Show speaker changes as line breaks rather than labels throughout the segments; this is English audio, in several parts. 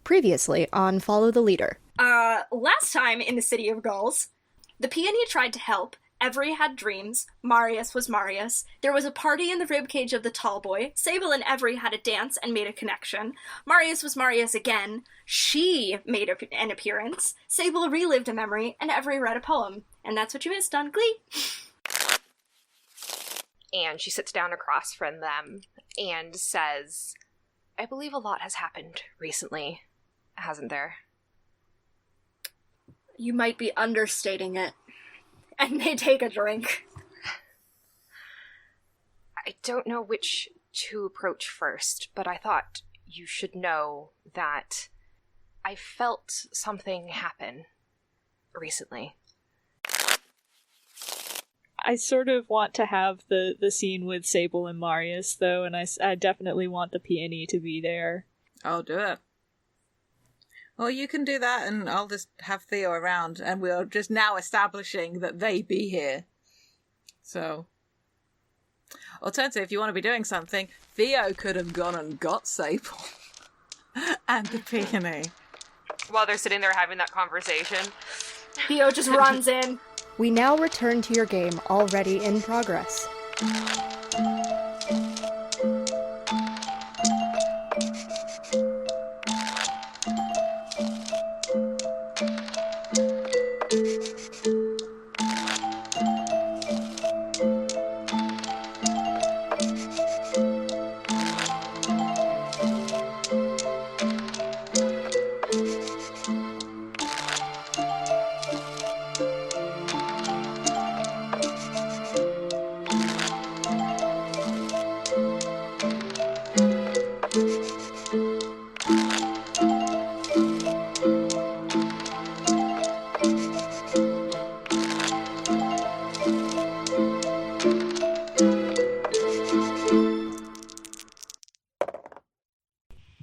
Previously on Follow the Leader.
Last time in the City of Gulls, the peony tried to help. Every had dreams. Marius was Marius. There was a party in the ribcage of the tall boy. Sable and Every had a dance and made a connection. Marius was Marius again. She made an appearance. Sable relived a memory, and Every read a poem. And that's what you missed on Glee.
And she sits down across from them and says, I believe a lot has happened recently, hasn't there?
You might be understating it. And they take a drink.
I don't know which to approach first, but I thought you should know that I felt something happen recently.
I sort of want to have the scene with Sable and Marius, though, and I definitely want the peony to be there.
I'll do it. Well, you can do that, and I'll just have Theo around, and we're just now establishing that they be here. So, alternatively, if you want to be doing something, Theo could have gone and got Sable and the peony.
While they're sitting there having that conversation,
Theo just runs in.
We now return to your game, already in progress.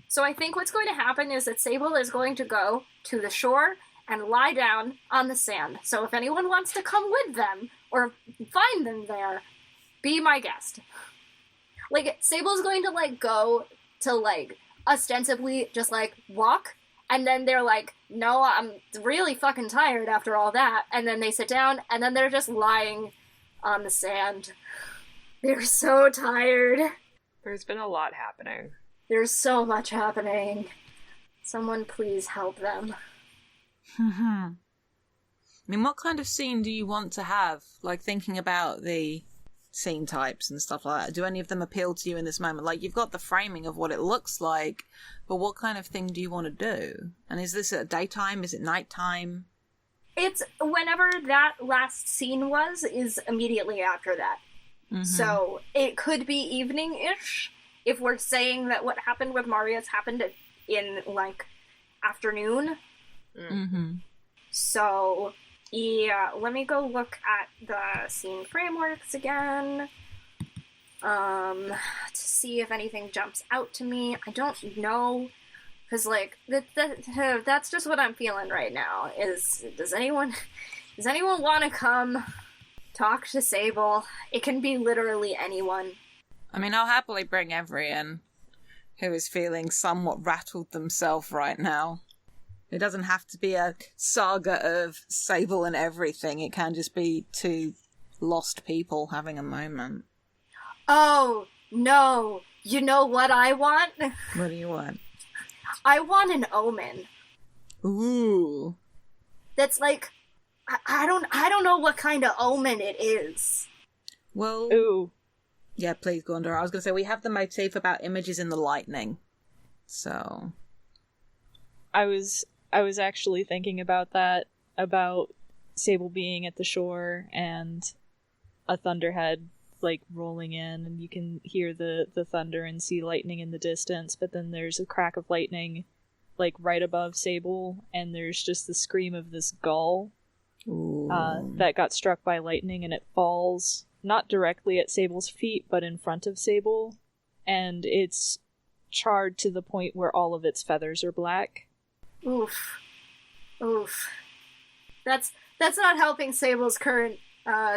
So I think what's going to happen is that Sable is going to go to the shore and lie down on the sand. So if anyone wants to come with them, or find them there, be my guest. Like, Sable's going to, go to, ostensibly just, walk, and then they're like, no, I'm really fucking tired after all that, and then they sit down, and then they're just lying on the sand. They're so tired.
there's been a lot happening.
There's so much happening. Someone please help them.
I mean, what kind of scene do you want to have? Like, thinking about the scene types and stuff like that. Do any of them appeal to you in this moment? Like, you've got the framing of what it looks like, but what kind of thing do you want to do? And is this at daytime? Is it nighttime?
It's whenever that last scene is immediately after that. Mm-hmm. So it could be evening-ish. If we're saying that what happened with Marius happened in, afternoon.
Mm-hmm.
So, yeah, let me go look at the scene frameworks again. To see if anything jumps out to me. I don't know. Because, that's just what I'm feeling right now. Does anyone want to come talk to Sable? It can be literally anyone.
I mean, I'll happily bring Every in, who is feeling somewhat rattled themselves right now. It doesn't have to be a saga of Sable and everything. It can just be two lost people having a moment.
Oh, no. You know what I want?
What do you want?
I want an omen.
Ooh.
That's I don't know what kind of omen it is.
Well...
Ooh.
Yeah, please go on, Dora. I was going to say, we have the motif about images in the lightning. So...
I was actually thinking about that, about Sable being at the shore and a thunderhead, rolling in, and you can hear the thunder and see lightning in the distance, but then there's a crack of lightning, right above Sable, and there's just the scream of this gull that got struck by lightning, and it falls not directly at Sable's feet, but in front of Sable, and it's charred to the point where all of its feathers are black.
Oof. That's not helping Sable's current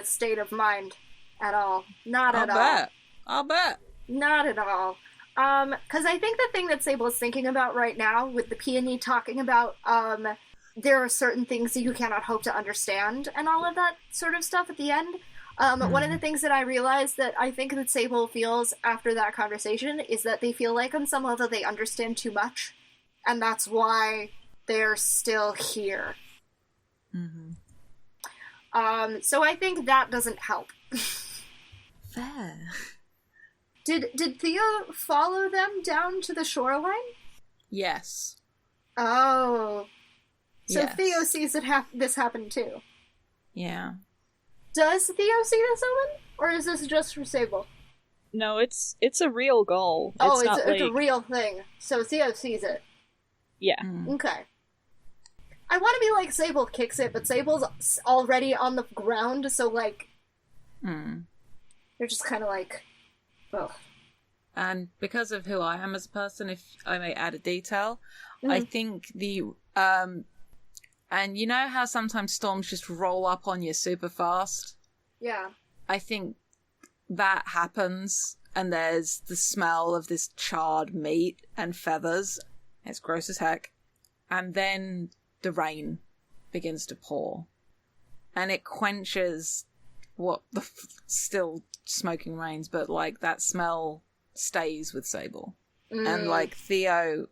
state of mind at all. Not at all.
I'll bet.
Not at all. Because I think the thing that Sable is thinking about right now, with the peony talking about, there are certain things that you cannot hope to understand, and all of that sort of stuff at the end. One of the things that I realized that I think that Sable feels after that conversation is that they feel like on some level they understand too much, and that's why they're still here. So I think that doesn't help.
Fair.
Did Theo follow them down to the shoreline?
Yes.
Oh. So
Yes.
Theo sees this happen too.
Yeah.
Does Theo see this omen? Or is this just for Sable?
No, it's a real gull.
Oh,
not
it's a
like...
real thing. So Theo sees it.
Yeah.
Okay. I want to be like Sable kicks it, but Sable's already on the ground, so like... They're just kind of like... Ugh.
And because of who I am as a person, if I may add a detail, I think and you know how sometimes storms just roll up on you super fast?
Yeah.
I think that happens, and there's the smell of this charred meat and feathers. It's gross as heck. And then the rain begins to pour. And it quenches what the still smoking rains, but like that smell stays with Sable. And like Theo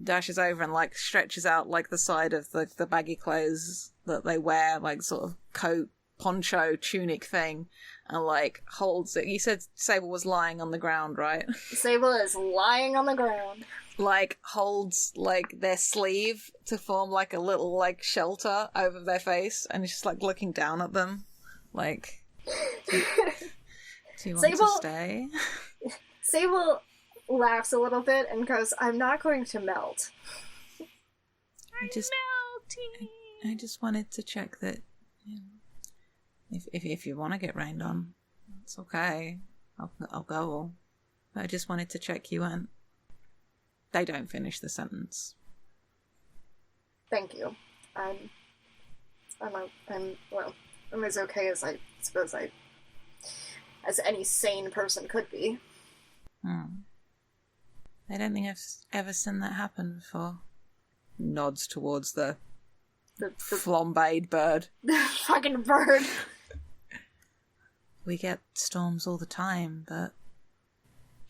dashes over and like stretches out like the side of the baggy clothes that they wear, like sort of coat, poncho, tunic thing, and like holds it. You said Sable was lying on the ground, right?
Sable is lying on the ground.
Like holds like their sleeve to form like a little like shelter over their face, and is just like looking down at them, like, do you want to stay?
Sable laughs a little bit and goes, "I'm not going to melt.
I just wanted to check that, you know, if you want to get rained on, it's okay. I'll go. But I just wanted to check you went." They don't finish the sentence.
Thank you. I'm as okay as I suppose as any sane person could be.
I don't think I've ever seen that happen before. Nods towards the flambéed bird.
The fucking bird.
We get storms all the time, but...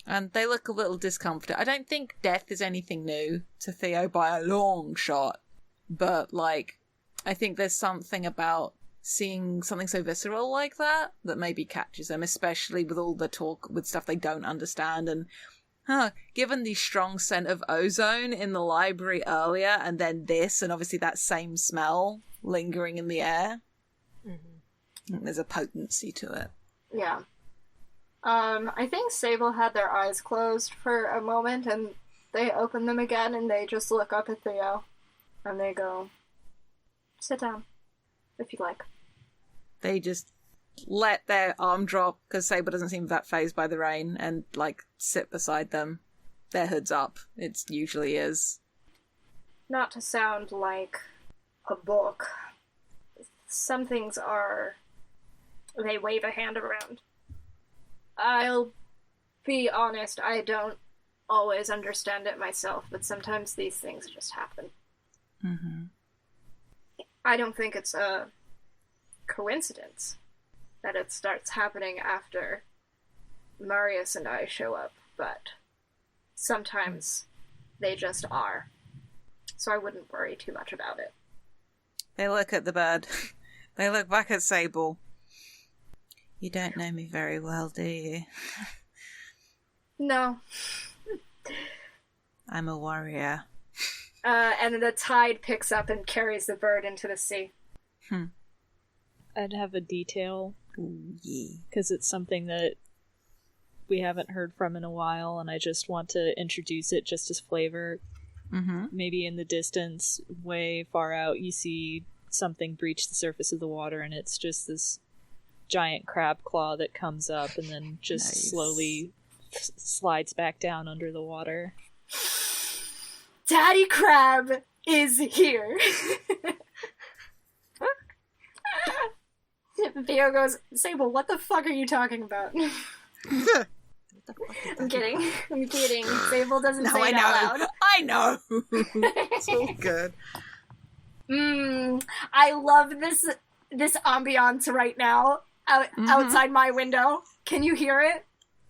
And they look a little discomforted. I don't think death is anything new to Theo by a long shot. But, like, I think there's something about seeing something so visceral like that maybe catches them, especially with all the talk with stuff they don't understand. And, given the strong scent of ozone in the library earlier, and then this, and obviously that same smell lingering in the air, I think there's a potency to it.
Yeah. I think Sable had their eyes closed for a moment, and they open them again, and they just look up at Theo, and they go, "Sit down, if you like."
They just let their arm drop, because Sable doesn't seem that fazed by the rain, and, like, sit beside them. Their hood's up. It usually is.
Not to sound like a book, some things are... They wave a hand around. I'll be honest, I don't always understand it myself, but sometimes these things just happen. I don't think it's a coincidence that it starts happening after Marius and I show up, but sometimes they just are. So I wouldn't worry too much about it.
They look at the bird. They look back at Sable. "You don't know me very well, do you?"
No.
"I'm a warrior."
And the tide picks up and carries the bird into the sea.
I'd have a detail,
Ooh, yeah.
because it's something that we haven't heard from in a while, and I just want to introduce it just as flavor. Maybe in the distance, way far out, you see something breach the surface of the water, and it's just this giant crab claw that comes up and then just slowly slides back down under the water.
Daddy Crab is here! Theo goes, "Sable, what the fuck are you talking about?"
What the fuck is
I'm
that?
kidding. I'm kidding. Sable doesn't
No,
say
I
it
know.
out loud.
I know. It's all good.
I love this ambiance right now outside my window. Can you hear it?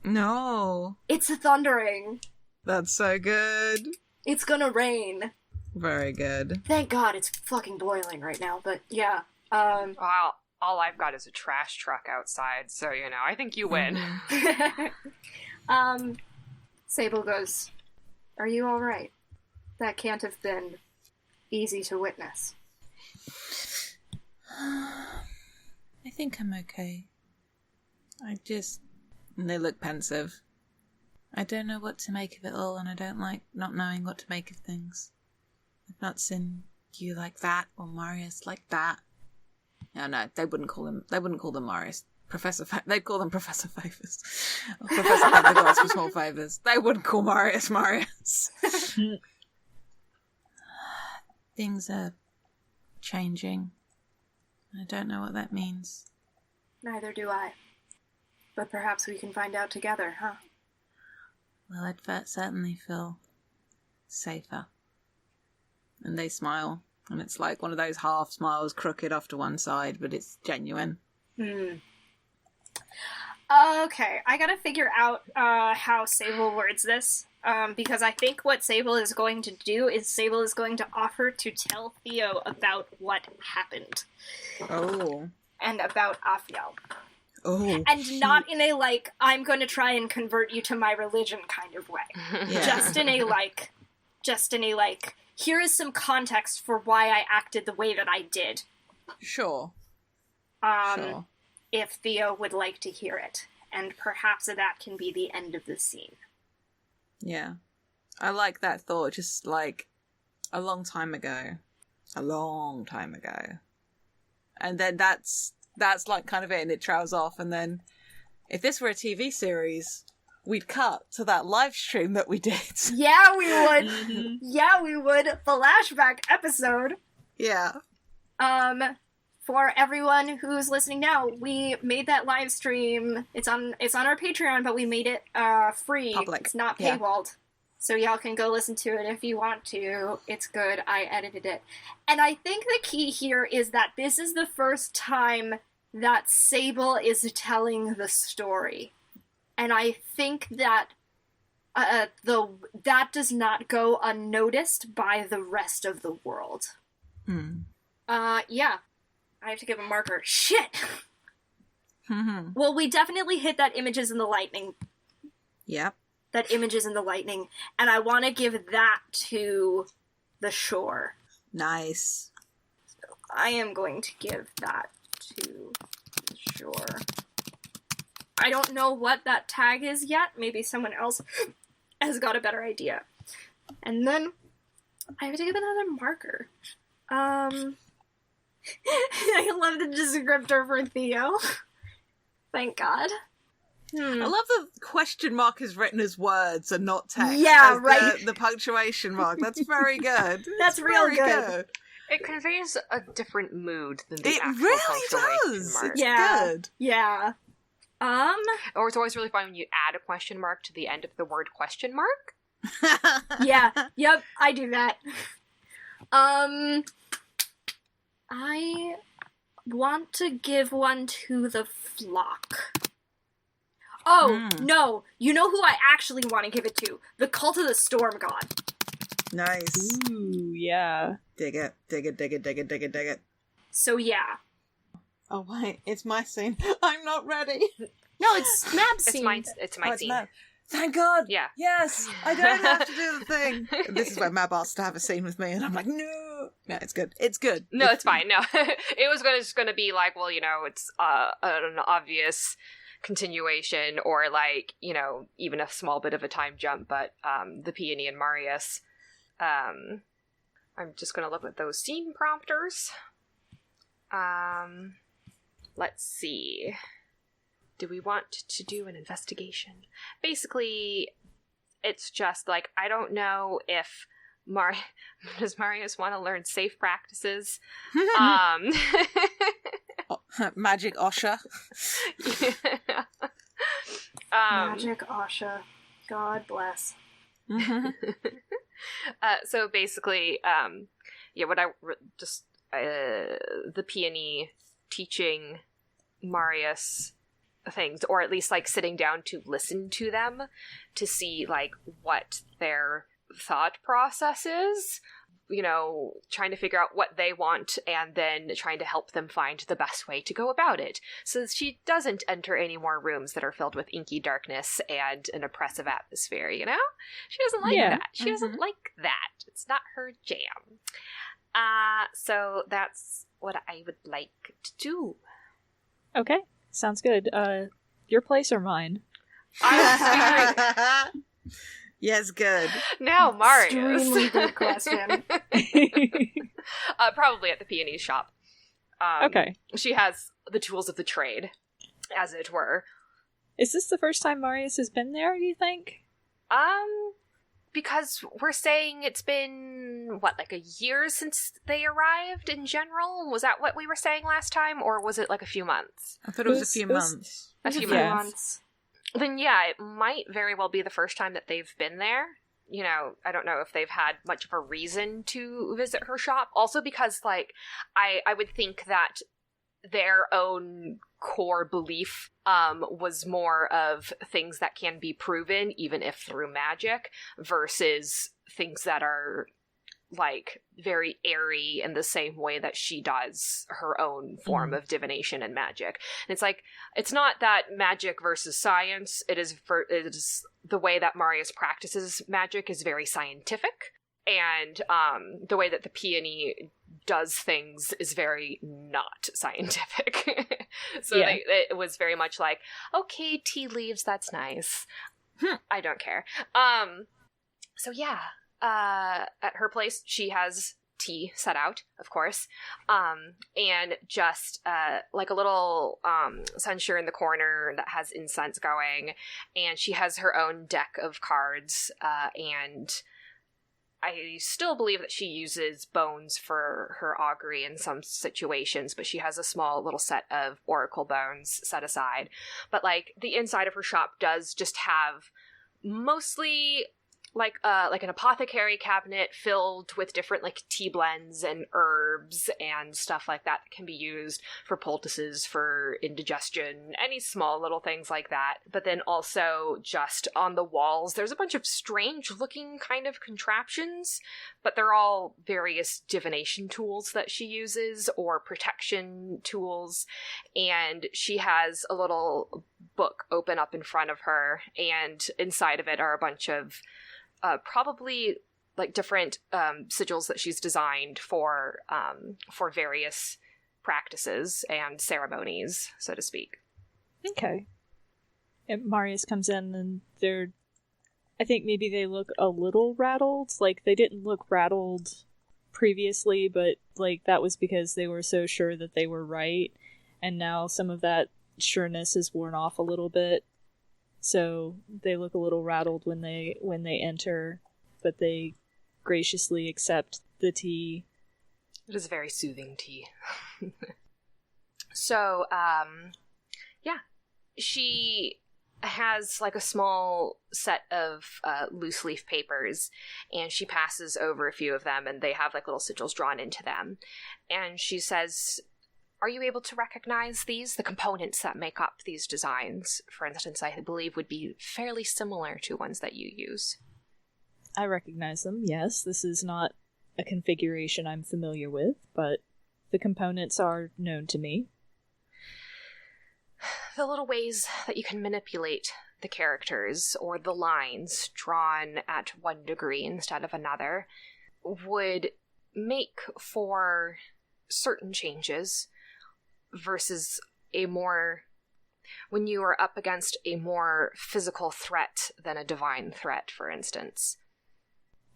No.
It's thundering.
That's so good.
It's gonna rain.
Very good.
Thank God it's fucking boiling right now, but yeah.
Wow, all I've got is a trash truck outside, so, I think you win.
Sable goes, "Are you alright? That can't have been easy to witness."
I think I'm okay. And they look pensive. I don't know what to make of it all, and I don't like not knowing what to make of things. I've not seen you like that, or Marius like that. No, they wouldn't call them Marius. They'd call them Professor Favors. Or Professor Favors for small favors. They wouldn't call Marius. Things are changing. I don't know what that means.
Neither do I. But perhaps we can find out together, huh?
Well, I'd certainly feel safer. And they smile, and it's like one of those half smiles, crooked off to one side, but it's genuine.
Okay, I gotta figure out how Sable words this, because I think what Sable is going to do is Sable is going to offer to tell Theo about what happened.
Oh.
And about Aphiel.
Oh.
And not in a, like, I'm going to try and convert you to my religion kind of way.
Yeah.
Just in a, here is some context for why I acted the way that I did.
Sure.
Sure. If Theo would like to hear it. And perhaps that can be the end of the scene.
Yeah. I like that thought, just like a long time ago. And then that's like kind of it, and it trails off, and then if this were a TV series, we'd cut to that live stream that we did.
Yeah, we would. Yeah, we would. Flashback episode.
Yeah.
For everyone who's listening now, we made that live stream. It's on our Patreon, but we made it free.
Public.
It's not
Yeah.
paywalled. So y'all can go listen to it if you want to. It's good. I edited it. And I think the key here is that this is the first time that Sable is telling the story. And I think that that does not go unnoticed by the rest of the world. Yeah. I have to give a marker. Shit! Well, we definitely hit that images in the lightning.
Yep.
That images in the lightning. And I want to give that to the shore.
Nice.
So I am going to give that to the shore. I don't know what that tag is yet. Maybe someone else has got a better idea. And then I have to give another marker. I love the descriptor for Theo. Thank God.
I love the question mark is written as words and not text.
Yeah,
as
right.
The punctuation mark. That's very good.
That's real
very
good.
It conveys a different mood than the
It
actual
really
punctuation
does.
mark.
It's
Yeah.
good.
Yeah.
Or it's always really fun when you add a question mark to the end of the word question mark.
Yeah. Yep, I do that. I want to give one to the flock. Oh, no. You know who I actually want to give it to? The Cult of the Storm God.
Nice.
Ooh, yeah.
Dig it.
So, yeah.
Oh, wait. It's my scene. I'm not ready.
No, it's Mab's scene.
It's my scene.
Mab. Thank God.
Yeah.
Yes. I don't have to do the thing. This is where Mab asked to have a scene with me, and I'm like, no. No, it's good. It's good.
No, it's fine. No, it was just going to be like, well, it's an obvious continuation, or like, even a small bit of a time jump. But the Peony and Marius. I'm just going to look at those scene prompters. Let's see. Do we want to do an investigation? Basically, it's just like, I don't know if does Marius want to learn safe practices?
Magic Osha.
Magic Asha. God bless.
So basically, the peony teaching Marius things, or at least like sitting down to listen to them to see like what their thought process is, trying to figure out what they want and then trying to help them find the best way to go about it, so she doesn't enter any more rooms that are filled with inky darkness and an oppressive atmosphere. She doesn't like that. She doesn't like that. It's not her jam. So that's what I would like to do.
Okay, sounds good. Your place or mine?
Yes, good.
Now, Marius.
Extremely good question.
Probably at the peony shop.
Okay.
She has the tools of the trade, as it were.
Is this the first time Marius has been there, do you think?
Because we're saying it's been, like a year since they arrived in general? Was that what we were saying last time, or was it like a few months?
I thought it was a few months.
A few months. Then yeah, it might very well be the first time that they've been there. I don't know if they've had much of a reason to visit her shop. Also because, I would think that their own core belief was more of things that can be proven, even if through magic, versus things that are very airy in the same way that she does her own form of divination and magic. And it's not that magic versus science. It is the way that Marius practices magic is very scientific, and the way that the peony does things is very not scientific. So it was very much like, okay, tea leaves, that's nice. I don't care. So yeah. At her place, she has tea set out, of course, and just a little censer in the corner that has incense going, and she has her own deck of cards, and I still believe that she uses bones for her augury in some situations, but she has a small little set of oracle bones set aside. But the inside of her shop does just have mostly an apothecary cabinet filled with different tea blends and herbs and stuff like that can be used for poultices, for indigestion, any small little things like that. But then also just on the walls, there's a bunch of strange looking kind of contraptions, but they're all various divination tools that she uses or protection tools. And she has a little book open up in front of her, and inside of it are a bunch of probably different sigils that she's designed for various practices and ceremonies, so to speak.
Okay. And Marius comes in, and I think maybe they look a little rattled. They didn't look rattled previously, but that was because they were so sure that they were right, and now some of that sureness is worn off a little bit. So they look a little rattled when they enter, but they graciously accept the tea.
It is very soothing tea. So, yeah. She has a small set of loose leaf papers, and she passes over a few of them, and they have little sigils drawn into them. And she says, are you able to recognize these? The components that make up these designs, for instance, I believe would be fairly similar to ones that you use.
I recognize them, yes. This is not a configuration I'm familiar with, but the components are known to me.
The little ways that you can manipulate the characters or the lines drawn at one degree instead of another would make for certain changes versus when you are up against a more physical threat than a divine threat, for instance.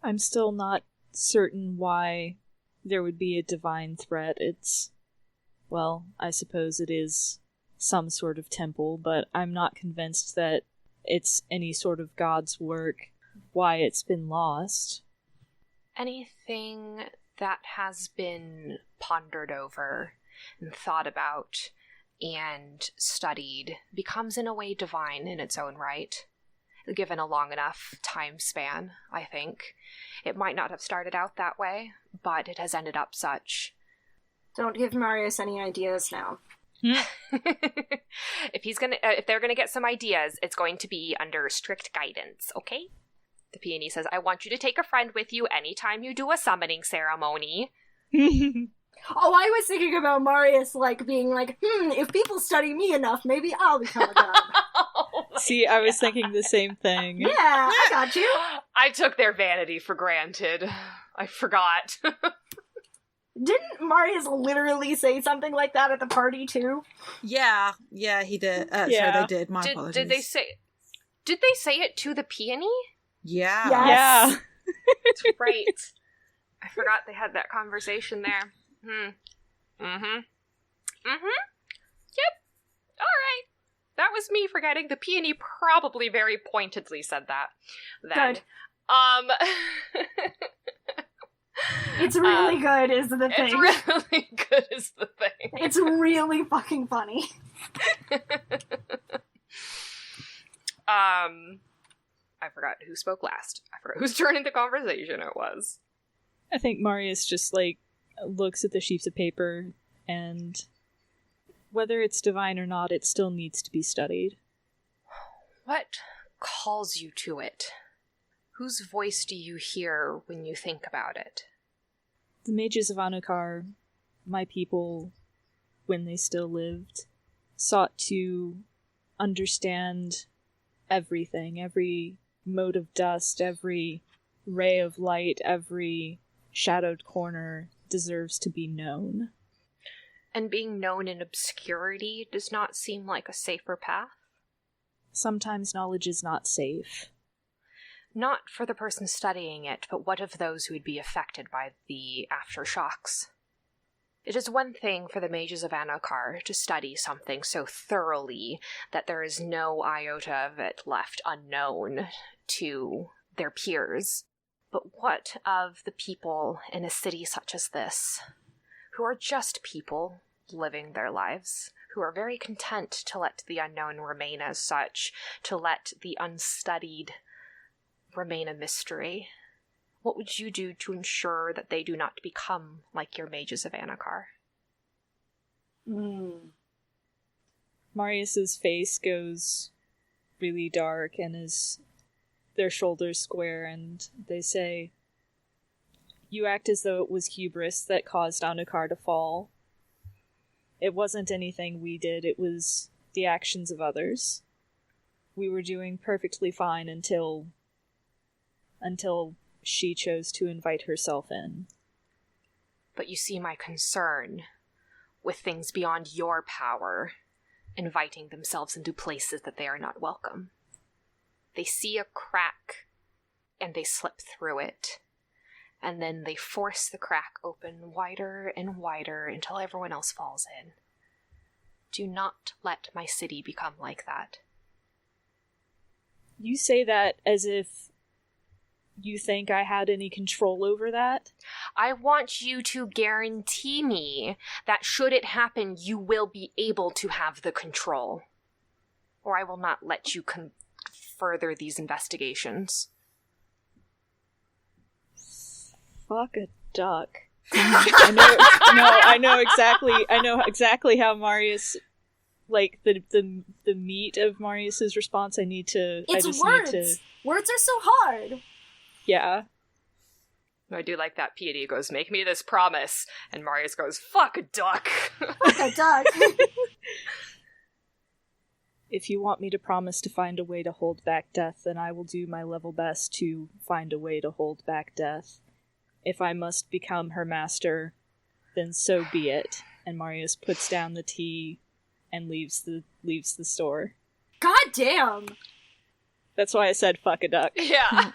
I'm still not certain why there would be a divine threat. I suppose it is some sort of temple, but I'm not convinced that it's any sort of God's work, why it's been lost.
Anything that has been pondered over and thought about and studied becomes in a way divine in its own right. Given a long enough time span, I think. It might not have started out that way, but it has ended up such.
Don't give Marius any ideas now.
If they're gonna get some ideas, it's going to be under strict guidance, okay? The peony says, I want you to take a friend with you anytime you do a summoning ceremony.
Oh, I was thinking about Marius, being like, if people study me enough, maybe I'll become a god.
See, I was thinking the same thing.
Yeah, I got you.
I took their vanity for granted. I forgot.
Didn't Marius literally say something like that at the party, too?
Yeah, he did.
Yeah.
So they did. My apologies.
Did they say it to the peony?
Yeah.
Yes.
Yeah.
That's right. I forgot they had that conversation there. Yep. Alright. That was me forgetting. The peony probably very pointedly said that then.
Good. It's really good is the thing.
It's really good is the thing.
It's really fucking funny.
I forgot who spoke last. I forgot whose turn in the conversation it was.
I think Marius just, looks at the sheets of paper, and whether it's divine or not, it still needs to be studied.
What calls you to it? Whose voice do you hear when you think about it?
The mages of Anukar, my people, when they still lived, sought to understand everything, every mote of dust, every ray of light, every shadowed corner deserves to be known.
And being known in obscurity does not seem like a safer path?
Sometimes knowledge is not safe.
Not for the person studying it, but what of those who would be affected by the aftershocks? It is one thing for the mages of Anukar to study something so thoroughly that there is no iota of it left unknown to their peers. But what of the people in a city such as this, who are just people living their lives, who are very content to let the unknown remain as such, to let the unstudied remain a mystery? What would you do to ensure that they do not become like your mages of Anukar?
Marius's face goes really dark and their shoulders square, and they say, You act as though it was hubris that caused Anukar to fall. It wasn't anything we did, it was the actions of others. We were doing perfectly fine until she chose to invite herself in.
But you see my concern with things beyond your power inviting themselves into places that they are not welcome. They see a crack and they slip through it, and then they force the crack open wider and wider until everyone else falls in. Do not let my city become like that.
You say that as if you think I had any control over that?
I want you to guarantee me that should it happen, you will be able to have the control. Or I will not let you further these investigations.
Fuck a duck. I know exactly how Marius, the meat of Marius's response.
It's words. Words are so hard.
Yeah.
I do like that peony goes, make me this promise. And Marius goes, fuck a duck.
Fuck a duck.
If you want me to promise to find a way to hold back death, then I will do my level best to find a way to hold back death. If I must become her master, then so be it. And Marius puts down the tea and leaves the store.
God damn!
That's why I said fuck a duck.
Yeah.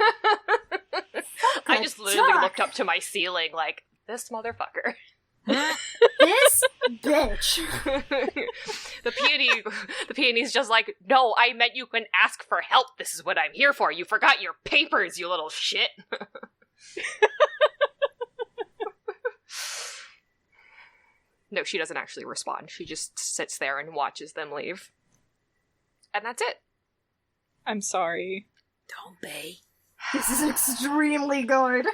I just literally looked up to my ceiling like, this motherfucker.
This bitch.
The peony's just like, no, I meant you can ask for help. This is what I'm here for. You forgot your papers, you little shit. No, she doesn't actually respond. She just sits there and watches them leave. And that's it.
I'm sorry.
Don't be.
This is extremely good.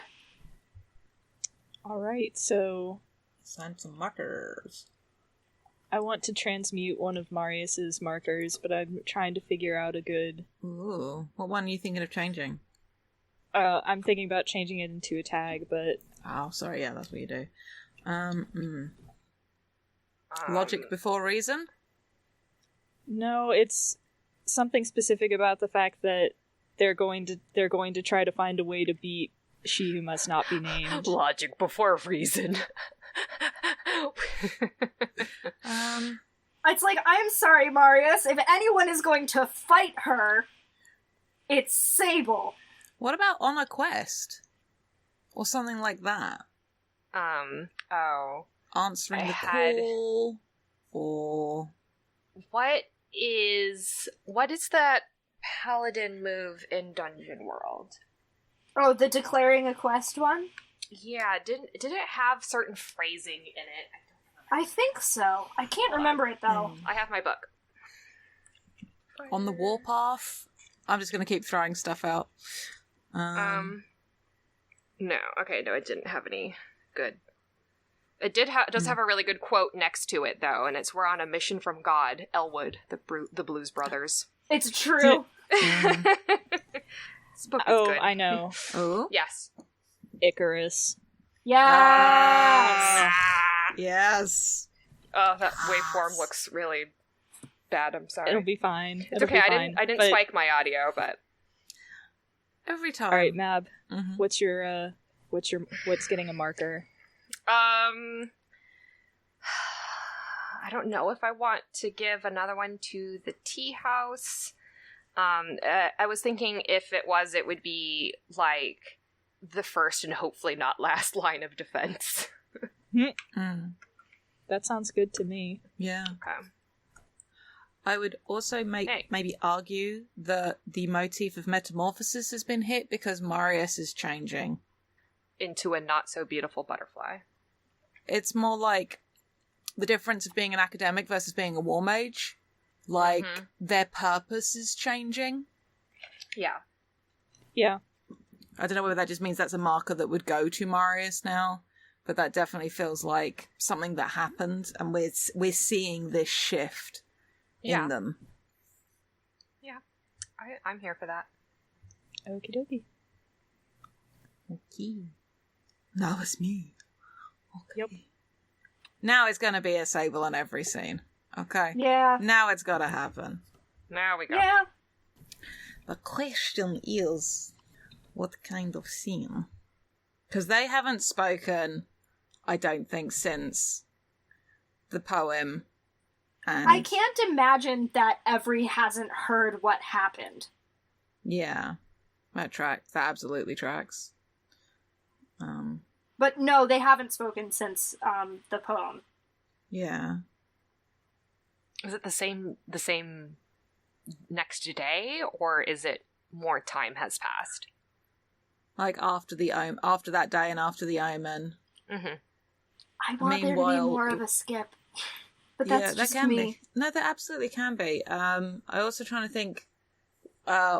Alright, so
Sign some markers.
I want to transmute one of Marius's markers, but I'm trying to figure out a good...
Ooh. What one are you thinking of changing?
I'm thinking about changing it into a tag, but...
Oh, sorry, yeah, that's what you do. Logic before reason?
No, it's something specific about the fact that they're going to try to find a way to beat She Who Must Not Be Named.
Logic before reason.
It's like, I'm sorry, Marius. If anyone is going to fight her, it's Sable.
What about on a quest? Or something like that?
Oh.
Answering
I
the
had-
call? Or...
What is that paladin move in Dungeon World?
Oh, the declaring a quest one?
Yeah, did it have certain phrasing in it?
I think so. I can't remember it, though.
I have my book.
On the warpath? I'm just going to keep throwing stuff out.
No. Okay, no, it didn't have any good. It does have a really good quote next to it, though, and it's, "We're on a mission from God, Elwood, the Blues Brothers."
It's true.
This book is good.
I know.
Oh?
Yes.
Icarus.
Yes!
Yes.
Oh, that waveform looks really bad. I'm sorry.
It'll be fine.
It's
It'll
okay.
be
I
fine.
didn't
But-
spike my audio, but
Every time.
Alright, Mab.
Mhm.
What's getting a marker?
I don't know if I want to give another one to the tea house. I was thinking if it would be like the first and hopefully not last line of defense.
Mm.
That sounds good to me.
Yeah.
Okay.
I would also maybe argue that the motif of metamorphosis has been hit because Marius is changing.
Into a not so beautiful butterfly.
It's more like the difference of being an academic versus being a war mage. Like, their purpose is changing.
Yeah.
Yeah.
I don't know whether that just means that's a marker that would go to Marius now, but that definitely feels like something that happened, and we're seeing this shift in them.
Yeah. I'm here for that.
Okie dokie.
Okay. Now it's me. Okay.
Yep.
Now it's going to be a Sable in every scene. Okay?
Yeah.
Now it's got to happen.
Now we go.
Yeah.
The question is, what kind of scene? Because they haven't spoken, I don't think, since the poem. And
I can't imagine that Every hasn't heard what happened.
yeah, that tracks. That absolutely tracks.
But no, they haven't spoken since the poem.
Yeah.
Is it the same next day, or is it more time has passed?
Like after that day and after the omen.
Mm-hmm.
I want there to be
Meanwhile,
more of a skip. But that's
that
just
can
me.
be. No, that absolutely can be. I also trying to think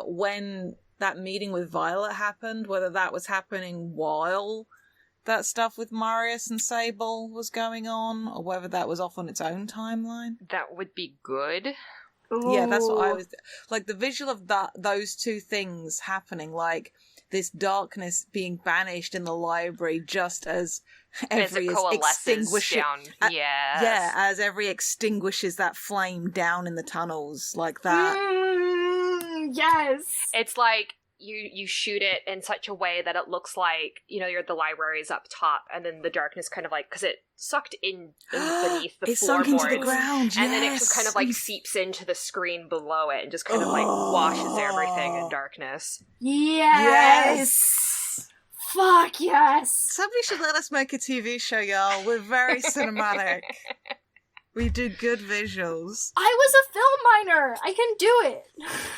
when that meeting with Violet happened, whether that was happening while that stuff with Marius and Sable was going on, or whether that was off on its own timeline.
That would be good.
Yeah, that's what I
Ooh.
was... Like, the visual of those two things happening, like, this darkness being banished in the library just as every
As it coalesces
extinguishes...
down. Yes.
Yeah, as every extinguishes that flame down in the tunnels, like that.
Yes.
It's like you shoot it in such a way that it looks like, the library's up top, and then the darkness kind of like, because it sucked in beneath the
It sunk into the
floorboards,
ground,
and then it
yes.
just kind of like seeps into the screen below it and just kind of like washes everything in darkness.
Yes. Fuck yes.
Somebody should let us make a TV show, y'all. We're very cinematic. We do good visuals.
I was a film minor. I can do it.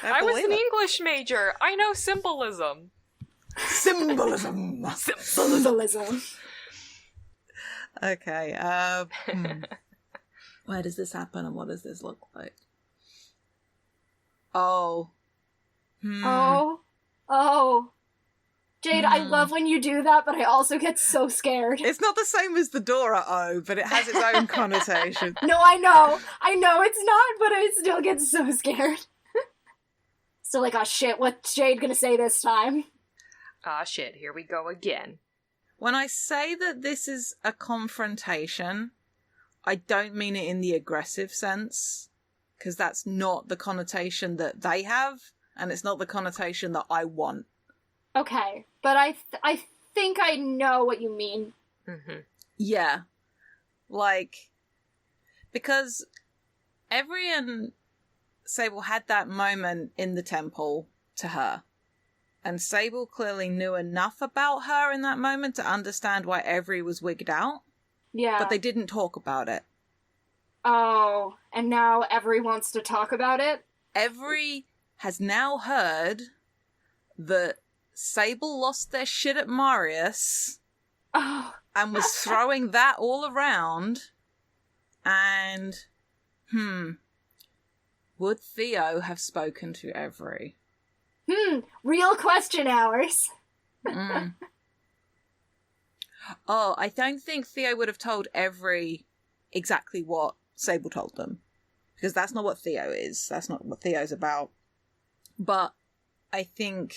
I was
believe
an
it.
English major. I know symbolism.
Symbolism.
Symbolism.
Okay. Where does this happen and what does this look like? Oh.
Oh. Jade, I love when you do that, but I also get so scared.
It's not the same as the Dora O, but it has its own connotation.
No, I know it's not, but I still get so scared. Still like, oh shit, what's Jade gonna say this time?
Ah, shit, here we go again.
When I say that this is a confrontation, I don't mean it in the aggressive sense, because that's not the connotation that they have, and it's not the connotation that I want.
Okay, but I think I know what you mean.
Mm-hmm.
Yeah. Like, because Every and Sable had that moment in the temple to her. And Sable clearly knew enough about her in that moment to understand why Every was wigged out.
Yeah.
But they didn't talk about it.
Oh, and now Every wants to talk about it?
Every has now heard that Sable lost their shit at Marius and was throwing that all around. And, would Theo have spoken to Every?
Real question hours.
Oh, I don't think Theo would have told Every exactly what Sable told them. Because that's not what Theo is. That's not what Theo's about. But I think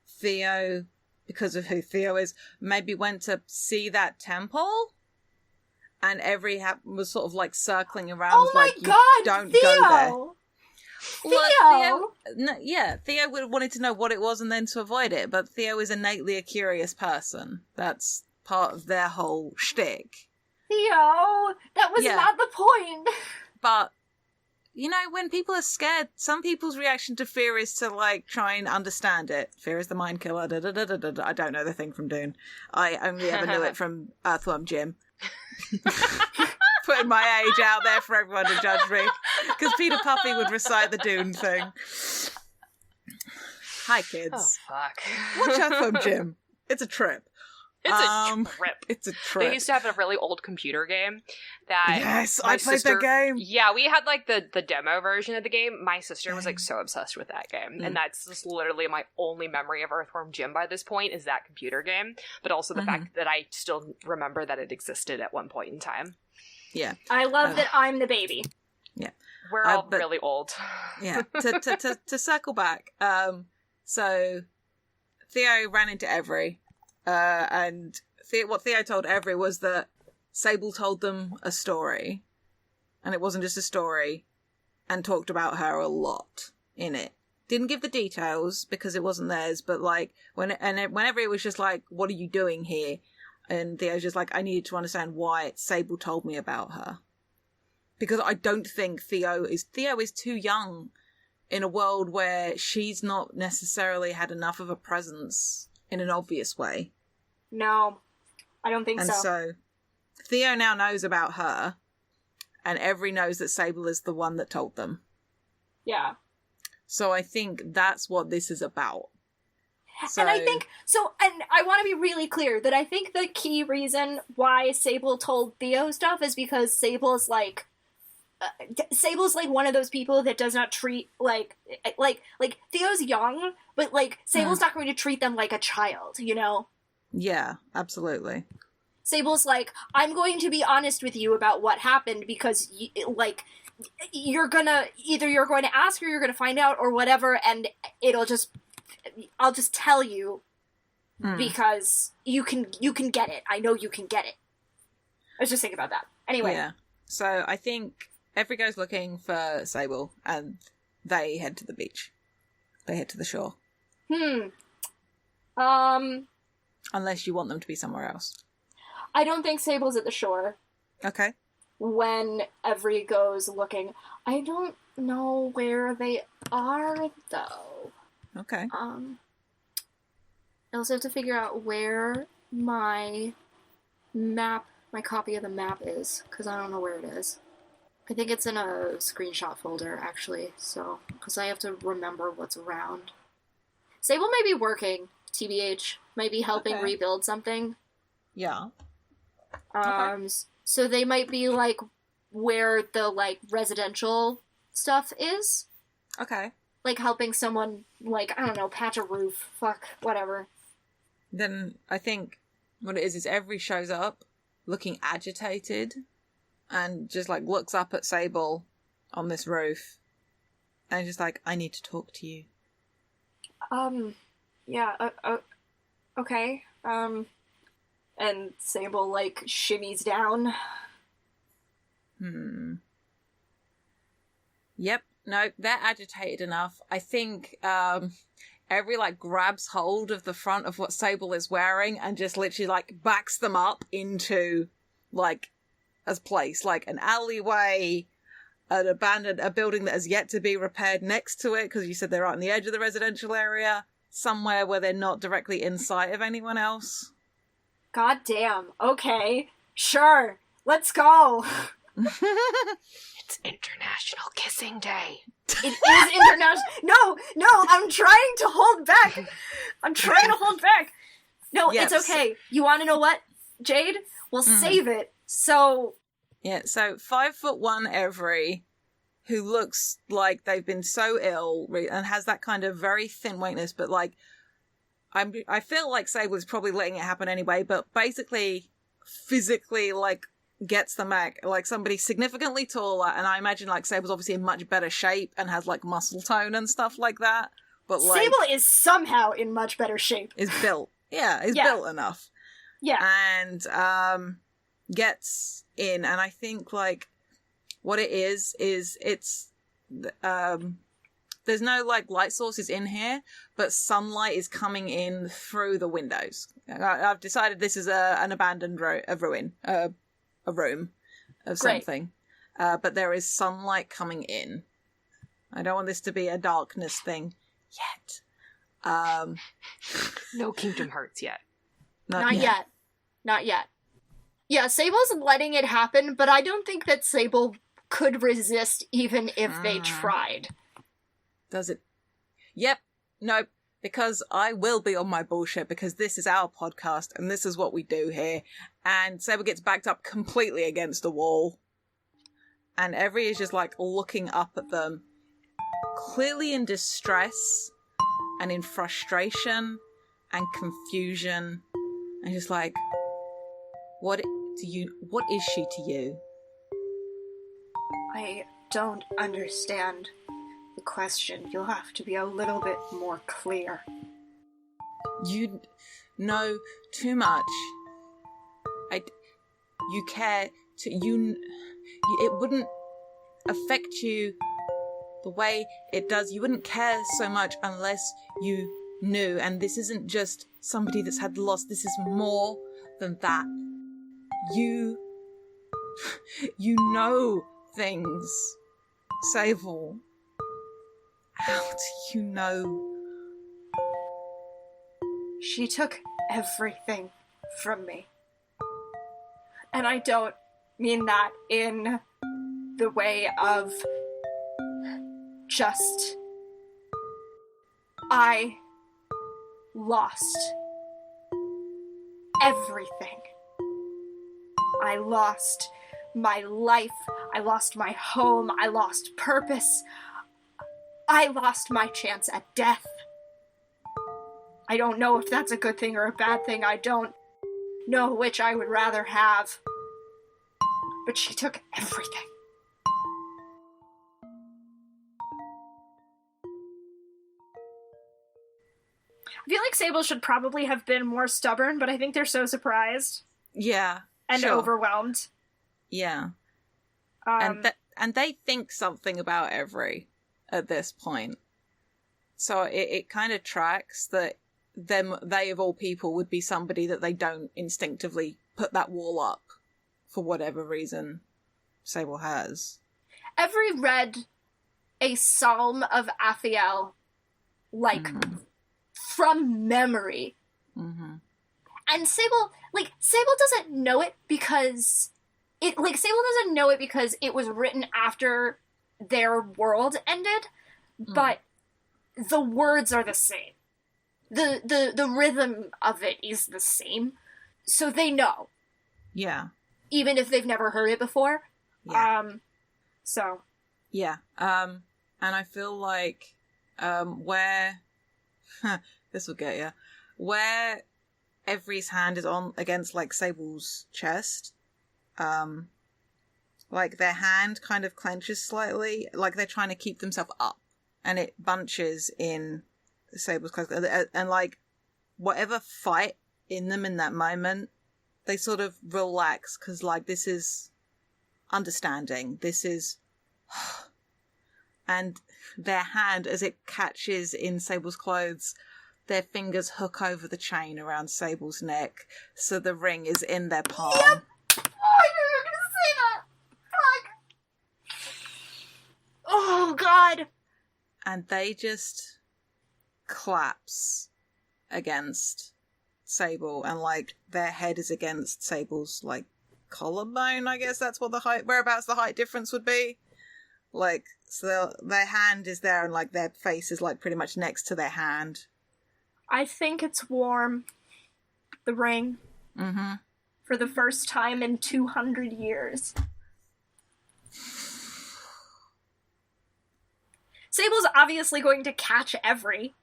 Theo, because of who Theo is, maybe went to see that temple, and Every was sort of like circling around.
Oh my
like,
god,
don't
Theo!
go there.
Theo!
Theo would have wanted to know what it was and then to avoid it, but Theo is innately a curious person. That's part of their whole shtick.
Theo! That was not the point!
But, you know, when people are scared, some people's reaction to fear is to, like, try and understand it. Fear is the mind killer, da-da-da-da-da-da. I don't know the thing from Dune. I only ever knew it from Earthworm Jim. Putting my age out there for everyone to judge me. Because Peter Puppy would recite the Dune thing. Hi, kids.
Oh, fuck.
Watch Earthworm Jim. It's a trip.
It's a trip.
It's a trip.
They used to have a really old computer game that
yes, I played that game.
Yeah, we had like the demo version of the game. My sister was like so obsessed with that game, and that's just literally my only memory of Earthworm Jim by this point is that computer game. But also the fact that I still remember that it existed at one point in time.
Yeah,
I love that I'm the baby.
Yeah,
we're all really old.
Yeah. To circle back, so Theo ran into Every. And what Theo told Every was that Sable told them a story, and it wasn't just a story, and talked about her a lot in it. Didn't give the details because it wasn't theirs, but like whenever it was just like, "What are you doing here?" and Theo's just like, "I needed to understand why Sable told me about her," because I don't think Theo is too young in a world where she's not necessarily had enough of a presence in an obvious way.
No, I don't think
so. And so Theo now knows about her, and Every knows that Sable is the one that told them.
Yeah.
So I think that's what this is about. So...
And I think, and I want to be really clear that I think the key reason why Sable told Theo stuff is because Sable's like one of those people that does not treat like Theo's young, but like Sable's not going to treat them like a child, you know?
Yeah, absolutely.
Sable's like, I'm going to be honest with you about what happened because you're going to ask or you're going to find out or whatever, and I'll just tell you because you can get it. I know you can get it. I was just thinking about that. Anyway.
Yeah. So I think Every goes looking for Sable, and they head to the beach. They head to the shore. Unless you want them to be somewhere else.
I don't think Sable's at the shore.
Okay.
When Every goes looking. I don't know where they are, though.
Okay.
I also have to figure out where my copy of the map is, because I don't know where it is. I think it's in a screenshot folder, actually, so, because I have to remember what's around. Sable may be working, TBH. Might be helping rebuild something.
Yeah.
So they might be, like, where the, like, residential stuff is.
Okay.
Like, helping someone, like, I don't know, patch a roof. Fuck, whatever.
Then I think what it is Every shows up looking agitated and just, like, looks up at Sable on this roof and just like, I need to talk to you.
Yeah, okay. And Sable, like, shimmies down.
Yep. No, they're agitated enough. I think Every, like, grabs hold of the front of what Sable is wearing and just literally, like, backs them up into, like, a place, like an alleyway, a building that has yet to be repaired next to it, because you said they're right on the edge of the residential area, somewhere where they're not directly in sight of anyone else.
God damn. Okay. Sure. Let's go.
It's International Kissing Day.
It is international. No, I'm trying to hold back. No,
Yes.
It's okay. You want to know what, Jade? We'll save it. So.
Yeah, so 5'1" Every, who looks like they've been so ill and has that kind of very thin weakness, but like, I feel like Sable is probably letting it happen anyway, but basically, physically, like, gets the Mac, like somebody significantly taller, and I imagine like Sable's obviously in much better shape and has like muscle tone and stuff like that. But like,
Sable is somehow in much better shape.
Is built. Yeah, is built enough.
Yeah.
And gets in, and I think like what it is it's there's no like light sources in here, but sunlight is coming in through the windows. I've decided this is an abandoned ruin. A room of something. But there is sunlight coming in. I don't want this to be a darkness thing yet.
No Kingdom Hearts yet.
Not yet. Yeah, Sable's letting it happen, but I don't think that Sable could resist even if they tried.
Does it? Yep. Nope. Because I will be on my bullshit, because this is our podcast and this is what we do here. And Sable gets backed up completely against the wall. And Every is just like looking up at them, clearly in distress and in frustration and confusion. And just like, what is she to you?
I don't understand the question. You'll have to be a little bit more clear.
You know too much. You care it wouldn't affect you the way it does. You wouldn't care so much unless you knew. And this isn't just somebody that's had loss. This is more than that. You know things, Sable. How do you know?
She took everything from me. And I don't mean that in the way of just... I lost everything. I lost my life. I lost my home. I lost purpose. I lost my chance at death. I don't know if that's a good thing or a bad thing. I don't know which I would rather have. But she took everything. I feel like Sable should probably have been more stubborn, but I think they're so surprised.
Yeah.
And overwhelmed.
Yeah. And they think something about Every at this point. So it kind of tracks that they of all people would be somebody that they don't instinctively put that wall up for whatever reason Sable has.
Every read a Psalm of Athiel, like, from memory.
Mm-hmm.
And Sable doesn't know it because Sable doesn't know it because it was written after their world ended, but the words are the same. The rhythm of it is the same. So they know.
Yeah.
even if they've never heard it before.
Yeah.
So.
Yeah. And I feel like where this will get you, where Every's hand is on against like Sable's chest, like their hand kind of clenches slightly, like they're trying to keep themselves up, and it bunches in Sable's clothes, and like whatever fight in them in that moment, they sort of relax because like this is understanding, this is. And their hand, as it catches in Sable's clothes, their fingers hook over the chain around Sable's neck, so the ring is in their palm.
Yep. Oh, I knew you were gonna say that. Fuck. Oh God.
And they just collapse against Sable, and like their head is against Sable's like collarbone. I guess that's what whereabouts the height difference would be. Like, so their hand is there, and like their face is like pretty much next to their hand.
I think it's warm. The ring.
Mm-hmm.
For the first time in 200 years. Sable's obviously going to catch Every.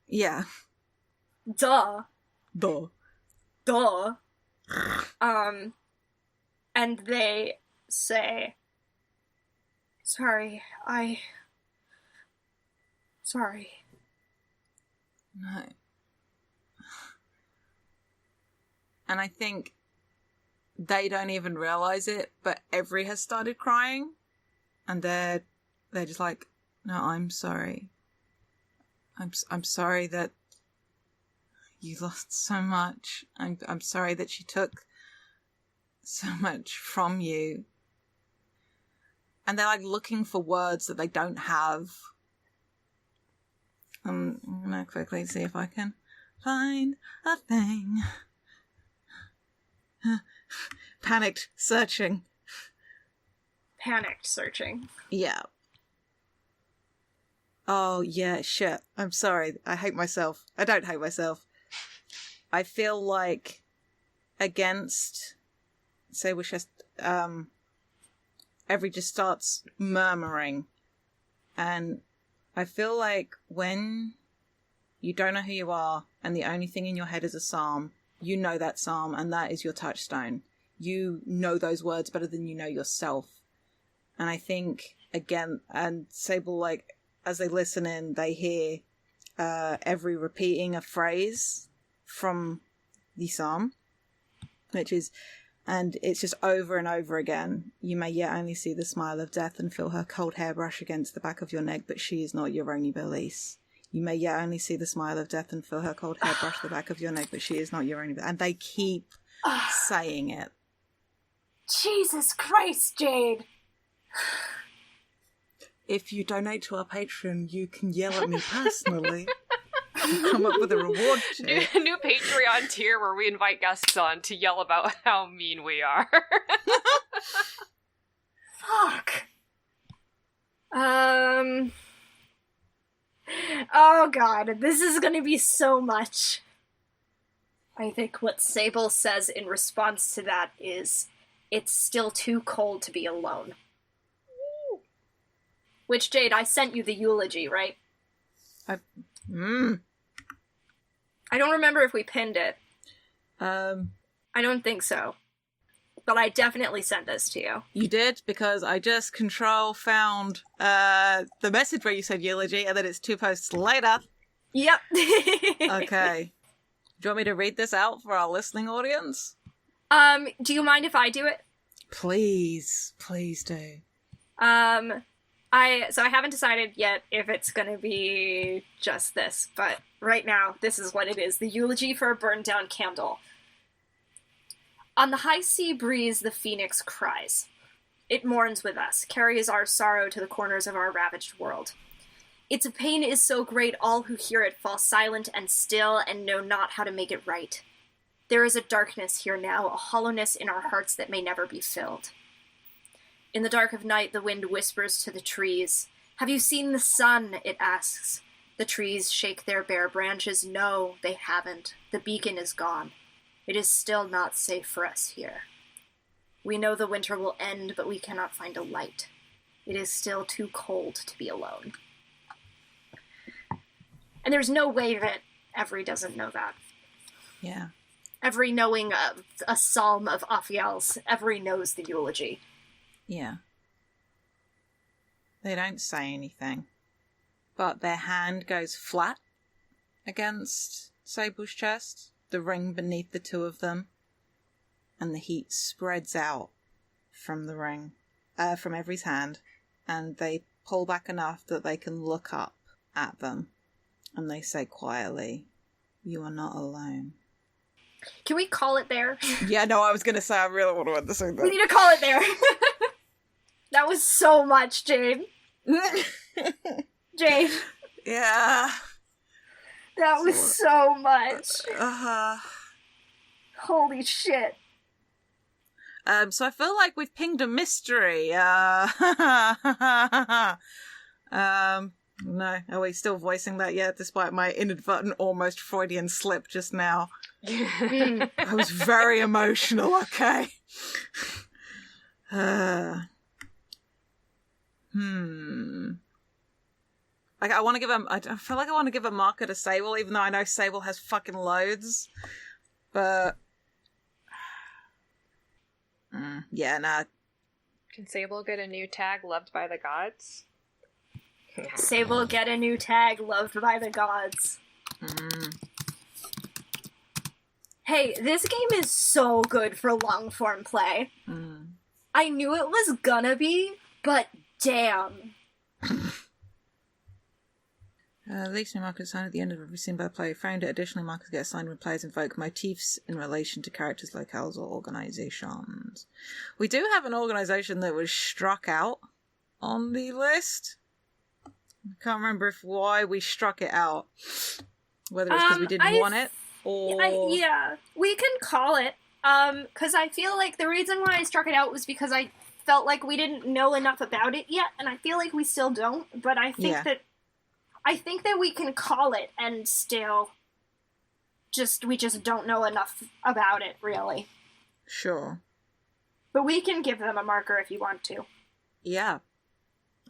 Yeah.
Duh.
Duh.
Duh. And they say, sorry.
No. And I think they don't even realize it, but Every has started crying, and they're just like, no, I'm sorry. I'm sorry that you lost so much. I'm sorry that she took so much from you. And they're like looking for words that they don't have. I'm gonna quickly see if I can find a thing. Panicked searching.
Panicked searching.
Yeah. Oh, yeah, shit. I'm sorry. I hate myself. I don't hate myself. I feel like against Sable Chest, Every just starts murmuring. And I feel like when you don't know who you are and the only thing in your head is a psalm, you know that psalm and that is your touchstone. You know those words better than you know yourself. And I think, again, and Sable, like, as they listen in, they hear Every repeating a phrase from the psalm, which is, and it's just over and over again. You may yet only see the smile of death and feel her cold hair brush against the back of your neck, but she is not your only Belize. You may yet only see the smile of death and feel her cold hair brush the back of your neck, but she is not your only. And they keep saying it.
Jesus Christ, Jade!
If you donate to our Patreon, you can yell at me personally. Come up with a reward too.
New Patreon tier where we invite guests on to yell about how mean we are.
Fuck. Oh God, this is gonna be so much. I think what Sable says in response to that is, it's still too cold to be alone. Which, Jade, I sent you the eulogy, right? I don't remember if we pinned it. I don't think so. But I definitely sent this to you.
You did, because I just found the message where you said eulogy, and then it's 2 posts later.
Yep.
Okay. Do you want me to read this out for our listening audience?
Do you mind if I do it?
Please do.
I haven't decided yet if it's gonna be just this, but right now, this is what it is. The eulogy for a burned down candle. On the high sea breeze, the phoenix cries. It mourns with us, carries our sorrow to the corners of our ravaged world. Its pain is so great, all who hear it fall silent and still and know not how to make it right. There is a darkness here now, a hollowness in our hearts that may never be filled. In the dark of night, the wind whispers to the trees. Have you seen the sun? It asks. The trees shake their bare branches. No, they haven't. The beacon is gone. It is still not safe for us here. We know the winter will end, but we cannot find a light. It is still too cold to be alone. And there's no way that Every doesn't know that.
Yeah.
Every knowing a psalm of Aphiel's, Every knows the eulogy.
Yeah. They don't say anything. But their hand goes flat against Sable's chest, the ring beneath the two of them, and the heat spreads out from the ring, from Every's hand, and they pull back enough that they can look up at them, and they say quietly, "You are not alone."
Can we call it there?
Yeah, no, I was going to say I really want to say that.
We need to call it there. That was so much, Jade. Jade.
Yeah.
That was so much.
Uh-huh.
Holy shit.
So I feel like we've pinged a mystery. No, are we still voicing that yet, despite my inadvertent, almost Freudian slip just now? I was very emotional, okay? Like, I want to give I feel like I want to give a marker to Sable, even though I know Sable has fucking loads. But... yeah, nah.
Can Sable get a new tag, Loved by the Gods?
Sable get a new tag, Loved by the Gods. Hey, this game is so good for long-form play. I knew it was gonna be, but damn.
Least new markers assigned at the end of every scene by the player found it. Additionally, markers get assigned when players invoke motifs in relation to characters, locales, or organizations. We do have an organization that was struck out on the list. I can't remember why we struck it out. Whether it's because we didn't want it, or...
yeah, we can call it. Because I feel like the reason why I struck it out was because I felt like we didn't know enough about it yet, and I feel like we still don't, but I think that we can call it and still we just don't know enough about it, really.
Sure.
But we can give them a marker if you want to.
Yeah.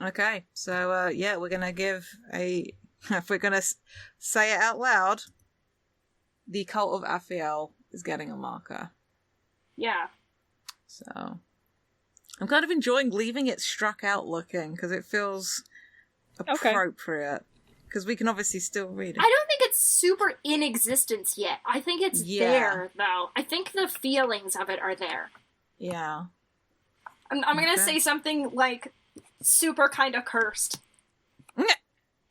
Okay, so, yeah, we're gonna give if we're gonna say it out loud, the Cult of Aphiel is getting a marker.
Yeah.
So, I'm kind of enjoying leaving it struck out looking, because it feels appropriate. Because we can obviously still read it.
I don't think it's super in existence yet. I think it's there, though. I think the feelings of it are there.
Yeah.
I'm gonna say something, like, super kind of cursed.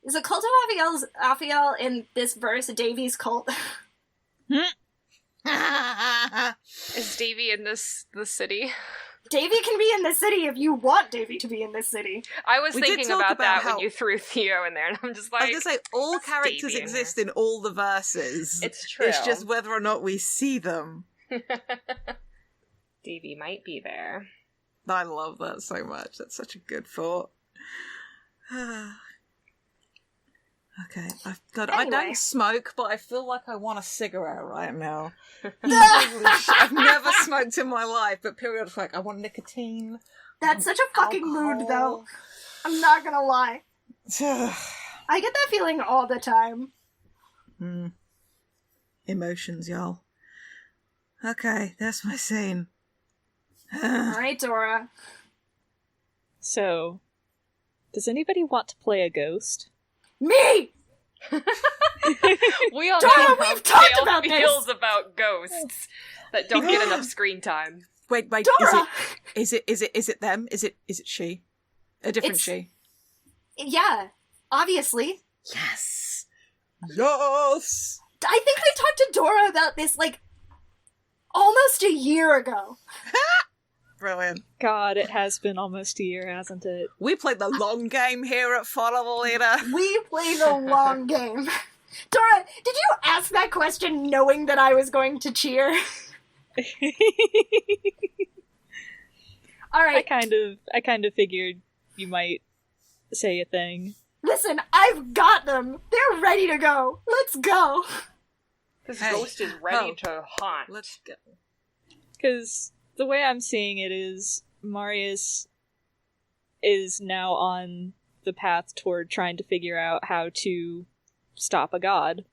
Is the Cult of Aphiel in this verse Davy's cult?
Is Davy in the city?
Davy can be in the city if you want Davy to be in this city.
I was thinking about that
how...
when you threw Theo in there, and I'm just like...
I was going to say, all characters exist in all the verses.
It's true.
It's just whether or not we see them.
Davy might be there.
I love that so much. That's such a good thought. Okay, anyway. I don't smoke, but I feel like I want a cigarette right now. I've never smoked in my life, but periodically, like, I want nicotine.
That's such a fucking mood, though. I'm not gonna lie. I get that feeling all the time.
Emotions, y'all. Okay, that's my scene.
Alright, Dora.
So, does anybody want to play a ghost?
Me!
We all
Dora,
know
we've
how
talked
Kale
about
feels
this!
about ghosts that don't get enough screen time.
Wait,
Dora!
Is it them? Is it she? A different she?
Yeah, obviously.
Yes! Yes!
I think I talked to Dora about this, like, almost a year ago.
Brilliant.
God, it has been almost a year, hasn't it?
We played the long game here at Follow the Leader.
We play the long game. Dora, did you ask that question knowing that I was going to cheer? Alright.
I kind of figured you might say a thing.
Listen, I've got them. They're ready to go. Let's go.
This ghost is ready to haunt.
Let's go.
Because the way I'm seeing it is Marius is now on the path toward trying to figure out how to stop a god.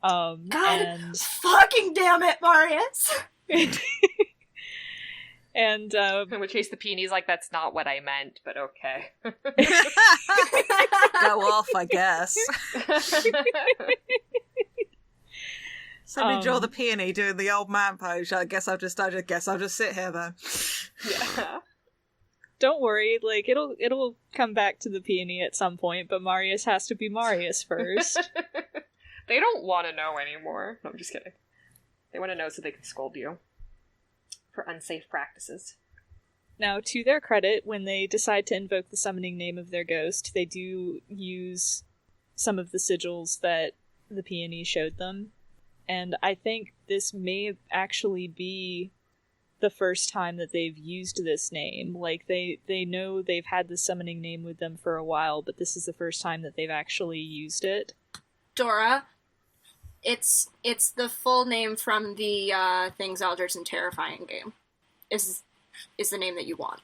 God
and
fucking damn it, Marius!
and
In which case the peony's like, that's not what I meant, but okay.
Go off, I guess. Somebody draw the peony doing the old man pose. I guess I'll just sit here then.
Yeah.
Don't worry, like it'll come back to the peony at some point, but Marius has to be Marius first.
They don't want to know anymore. No, I'm just kidding. They want to know so they can scold you for unsafe practices.
Now, to their credit, when they decide to invoke the summoning name of their ghost, they do use some of the sigils that the peony showed them. And I think this may actually be the first time that they've used this name. Like, they know they've had the summoning name with them for a while, but this is the first time that they've actually used it.
Dora, it's the full name from the Things Eldritch and Terrifying game. Is the name that you want.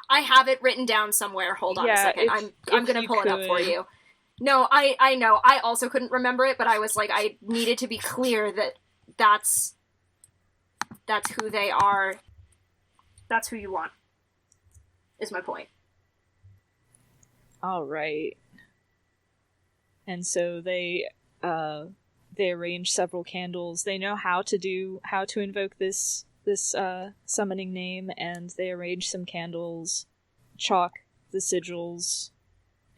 I have it written down somewhere. Hold on a second. I'm gonna pull it up for you. No, I know. I also couldn't remember it, but I was like, I needed to be clear that that's who they are. That's who you want. Is my point.
All right. And so they arrange several candles. They know how to invoke this summoning name, and they arrange some candles, chalk the sigils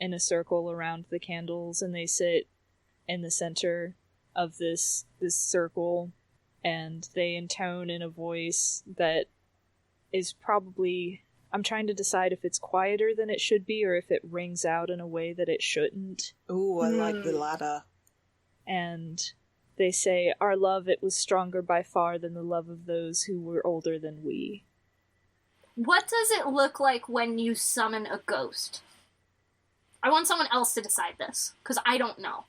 in a circle around the candles, and they sit in the center of this circle, and they intone in a voice that is probably, I'm trying to decide if it's quieter than it should be or if it rings out in a way that it shouldn't.
Ooh, I like the latter.
And they say, "Our love, it was stronger by far than the love of those who were older than we."
What does it look like when you summon a ghost? I want someone else to decide this, because I don't know.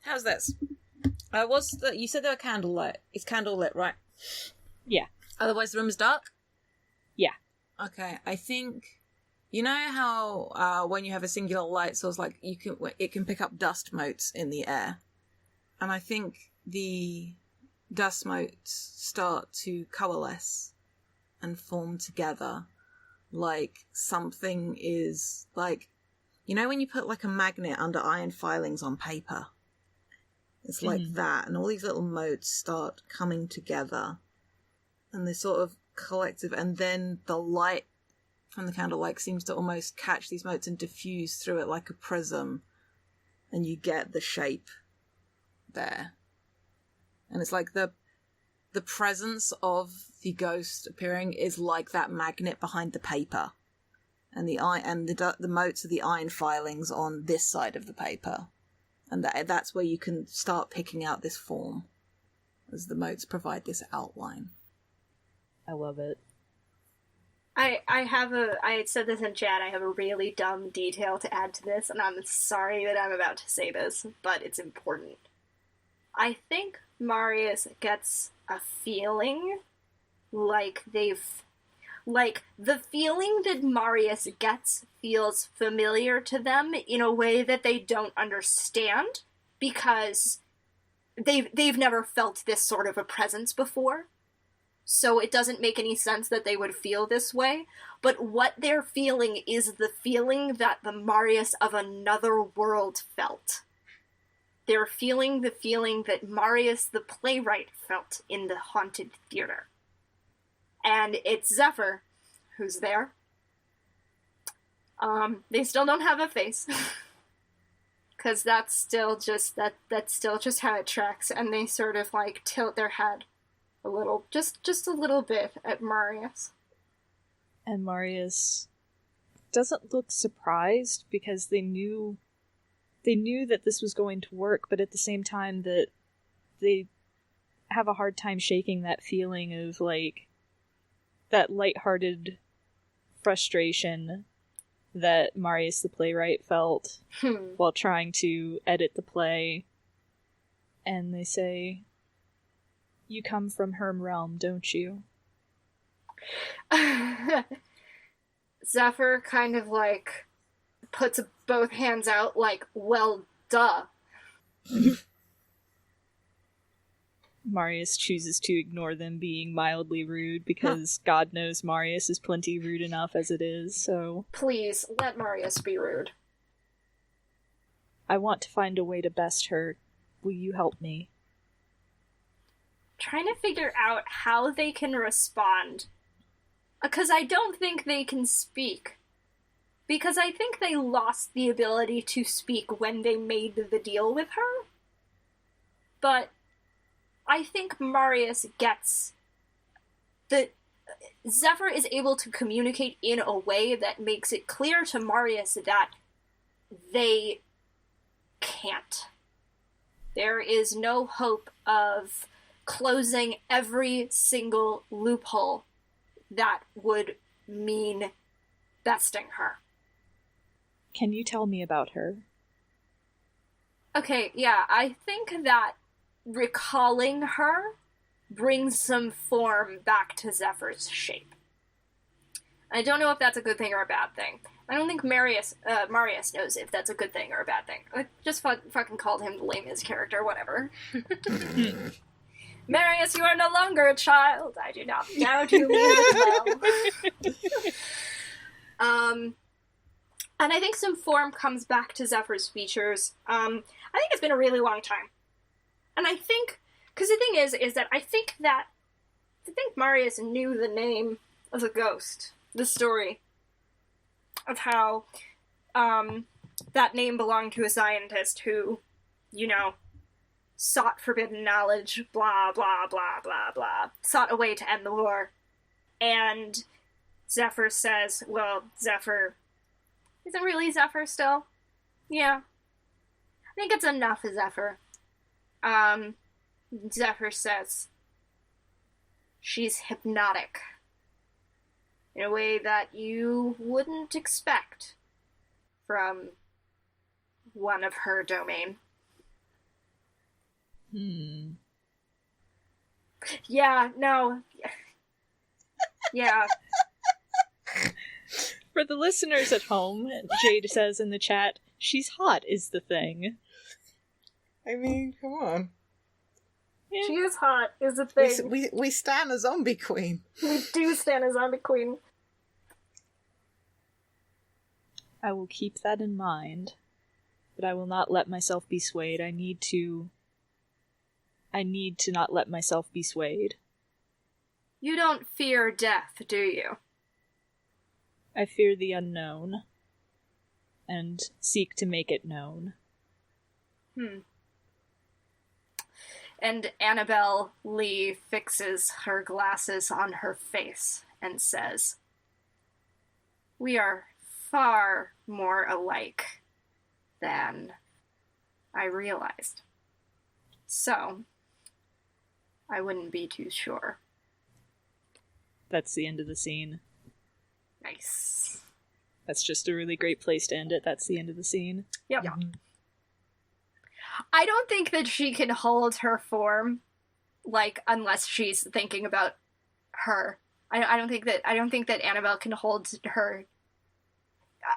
How's this? You said there were candlelit. It's candlelit, right?
Yeah.
Otherwise the room is dark?
Yeah.
Okay, I think... You know how when you have a singular light source, like it can pick up dust motes in the air? And I think the dust motes start to coalesce and form together, like something is like, you know when you put like a magnet under iron filings on paper? It's like that, and all these little motes start coming together, and they're sort of collective, and then the light from the candlelight seems to almost catch these motes and diffuse through it like a prism, and you get the shape there. And it's like the presence of the ghost appearing is like that magnet behind the paper, and the motes are the iron filings on this side of the paper, and that's where you can start picking out this form, as the motes provide this outline.
I love it.
I had said this in chat, I have a really dumb detail to add to this, and I'm sorry that I'm about to say this, but it's important. I think Marius gets a feeling like the feeling that Marius gets feels familiar to them in a way that they don't understand, because they've never felt this sort of a presence before. So it doesn't make any sense that they would feel this way, but what they're feeling is the feeling that the Marius of another world felt. They're feeling the feeling that Marius the playwright felt in the haunted theater. And it's Zephyr who's there. They still don't have a face. Because that's still just how it tracks, and they sort of like tilt their head a little, just a little bit at Marius.
And Marius doesn't look surprised, because they knew that this was going to work, but at the same time that they have a hard time shaking that feeling of like that lighthearted frustration that Marius the playwright felt while trying to edit the play. And they say, You come from Herm Realm, don't you?
Zephyr kind of, like, puts both hands out, like, well, duh.
Marius chooses to ignore them being mildly rude because God knows Marius is plenty rude enough as it is, so...
Please, let Marius be rude.
I want to find a way to best her. Will you help me?
Trying to figure out how they can respond. Because I don't think they can speak. Because I think they lost the ability to speak when they made the deal with her. But I think Marius gets that Zephyr is able to communicate in a way that makes it clear to Marius that they can't. There is no hope of closing every single loophole that would mean besting her.
Can you tell me about her?
Okay, yeah, I think that recalling her brings some form back to Zephyr's shape. I don't know if that's a good thing or a bad thing. I don't think Marius knows if that's a good thing or a bad thing. I just fucking called him the lamest character, whatever. Marius, you are no longer a child. I do not doubt you mean well. And I think some form comes back to Zephyr's features. I think it's been a really long time. And I think, because the thing is that I think Marius knew the name of the ghost, the story of how that name belonged to a scientist who, you know, sought forbidden knowledge, blah, blah, blah, blah, blah, sought a way to end the war. And Zephyr says, well, Zephyr isn't really Zephyr still. Yeah. I think it's enough of Zephyr. Zephyr says, she's hypnotic in a way that you wouldn't expect from one of her domain. Yeah, no. Yeah.
For the listeners at home, Jade says in the chat, she's hot is the thing.
I mean, come on.
Yeah.
She is hot, is the thing.
We stan a zombie queen.
We do stand a zombie queen.
I will keep that in mind, but I will not let myself be swayed. I need to not let myself be swayed.
You don't fear death, do you?
I fear the unknown, and seek to make it known.
And Annabelle Lee fixes her glasses on her face and says, we are far more alike than I realized. So, I wouldn't be too sure.
That's the end of the scene.
Nice.
That's just a really great place to end it. That's the end of the scene.
Yep. Yeah. I don't think that she can hold her form, like, unless she's thinking about her. I don't think that Annabelle can hold her.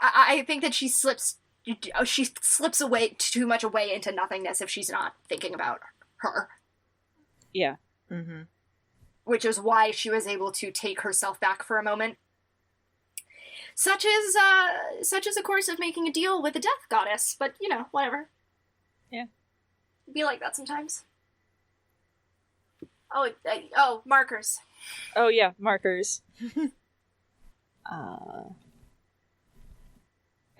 I think that she slips away too much away into nothingness if she's not thinking about her.
Yeah.
Mm-hmm.
Which is why she was able to take herself back for a moment. Such is a course of making a deal with the death goddess, but, you know, whatever.
Yeah.
It'd be like that sometimes. Oh, markers.
Oh, yeah, markers. I